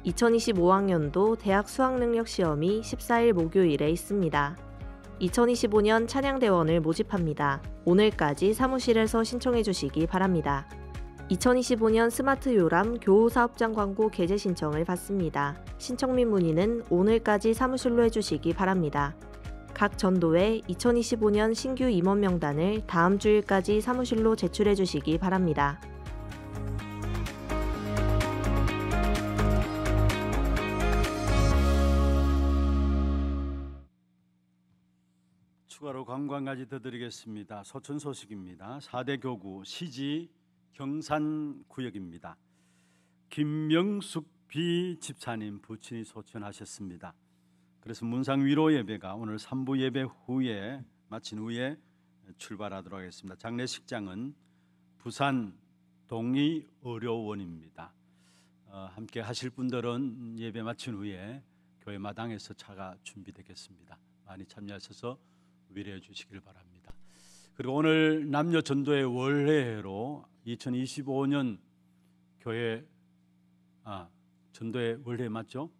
2025학년도 대학 수학능력시험이 14일 목요일에 있습니다. 2025년 찬양대원을 모집합니다. 오늘까지 사무실에서 신청해 주시기 바랍니다. 2025년 스마트 요람 교우사업장 광고 게재 신청을 받습니다. 신청 및 문의는 오늘까지 사무실로 해주시기 바랍니다. 각 전도회 2025년 신규 임원 명단을 다음 주일까지 사무실로 제출해 주시기 바랍니다. 추가로 관광까지 더 드리겠습니다. 소천 소식입니다. 4대 교구 시지 경산구역입니다. 김명숙 비 집사님 부친이 소천하셨습니다. 그래서 문상 위로 예배가 오늘 3부 예배 후에 마친 후에 출발하도록 하겠습니다. 장례식장은 부산 동의의료원입니다. 함께 하실 분들은 예배 마친 후에 교회 마당에서 차가 준비되겠습니다. 많이 참여하셔서 위로해 주시길 바랍니다. 그리고 오늘 남녀 전도의 월회로 2025년 교회 전도의 월회 맞죠?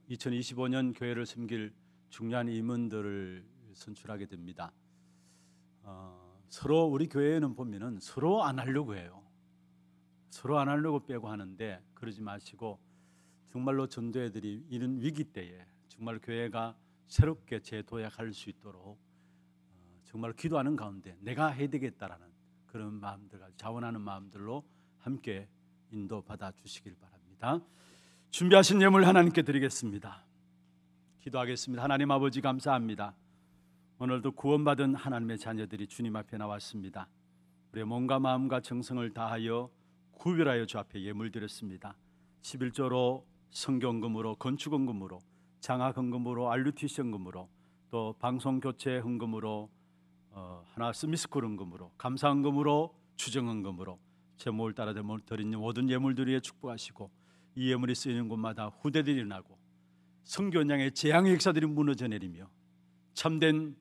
2025년 교회를 섬길 중요한 임원들을 선출하게 됩니다. 서로 우리 교회에는 보면은 서로 안 하려고 해요. 서로 안 하려고 빼고 하는데 그러지 마시고 정말로 전도회들이 이런 위기 때에 정말 교회가 새롭게 재도약할 수 있도록 정말 기도하는 가운데 내가 해야 되겠다라는 그런 마음들, 자원하는 마음들로 함께 인도받아 주시길 바랍니다. 준비하신 예물 하나님께 드리겠습니다. 기도하겠습니다. 하나님 아버지 감사합니다. 오늘도 구원받은 하나님의 자녀들이 주님 앞에 나왔습니다. 우리의 몸과 마음과 정성을 다하여 구별하여 주 앞에 예물 드렸습니다. 11조로 성경금으로, 건축헌금으로, 장학헌금으로, RUTC 헌금으로, 또 방송교체 헌금으로, 하나 스미스쿨 헌금으로, 감사헌금으로, 추정헌금으로 제목을 따라 드린 모든 예물들이 축복하시고 이 예물이 쓰이는 곳마다 후대들이 일어나고 선교연양의 재앙의 역사들이 무너져 내리며 참된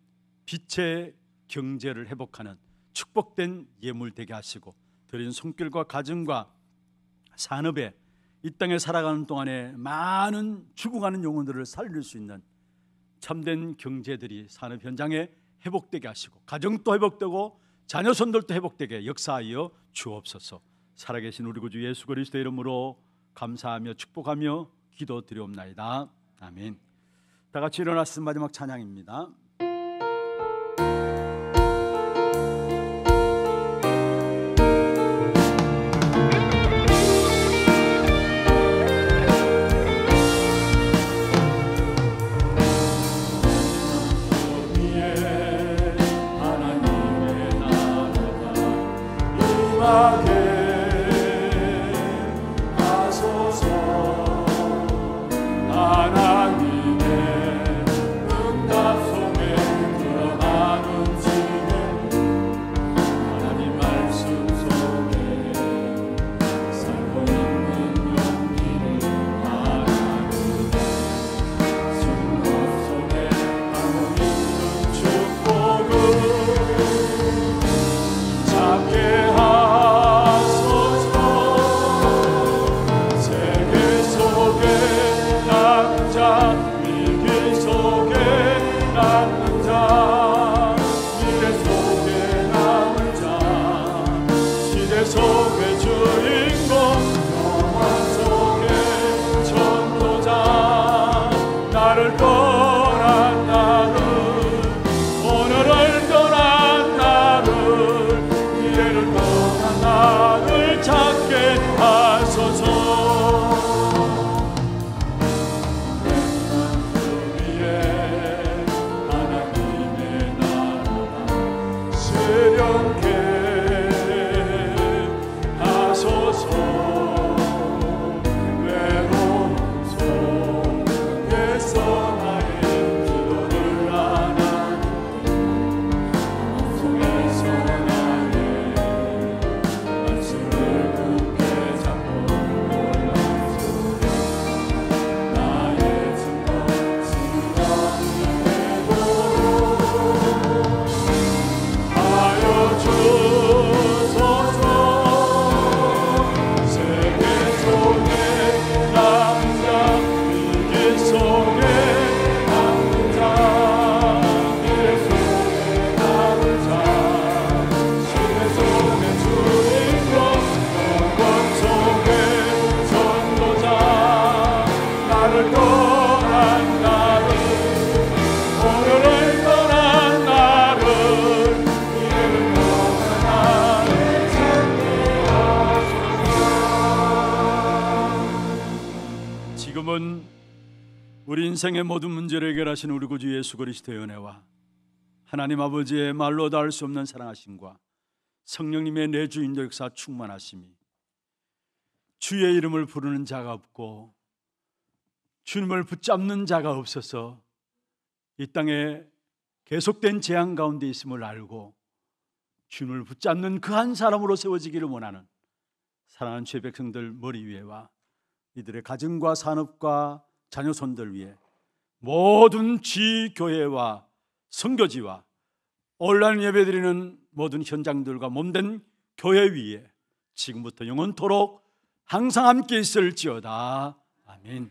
빛의 경제를 회복하는 축복된 예물 되게 하시고 드린 손길과 가정과 산업에 이 땅에 살아가는 동안에 많은 죽어가는 영혼들을 살릴 수 있는 참된 경제들이 산업 현장에 회복되게 하시고 가정도 회복되고 자녀 손들도 회복되게 역사하여 주옵소서. 살아계신 우리 구주 예수 그리스도 이름으로 감사하며 축복하며 기도드리옵나이다. 아멘. 다 같이 일어나서 마지막 찬양입니다. 하나님 말씀 속에 살고 지금은 우리 인생의 모든 문제를 해결하신 우리 구주 예수 그리스도의 은혜와 하나님 아버지의 말로 다 할 수 없는 사랑하심과 성령님의 내주인도 역사 충만하심이 주의 이름을 부르는 자가 없고 주님을 붙잡는 자가 없어서 이 땅에 계속된 재앙 가운데 있음을 알고 주님을 붙잡는 그 한 사람으로 세워지기를 원하는 사랑하는 죄 백성들 머리 위에와 이들의 가정과 산업과 자녀손들 위해 모든 지교회와 선교지와 온라인 예배드리는 모든 현장들과 몸된 교회 위에 지금부터 영원토록 항상 함께 있을지어다. 아멘.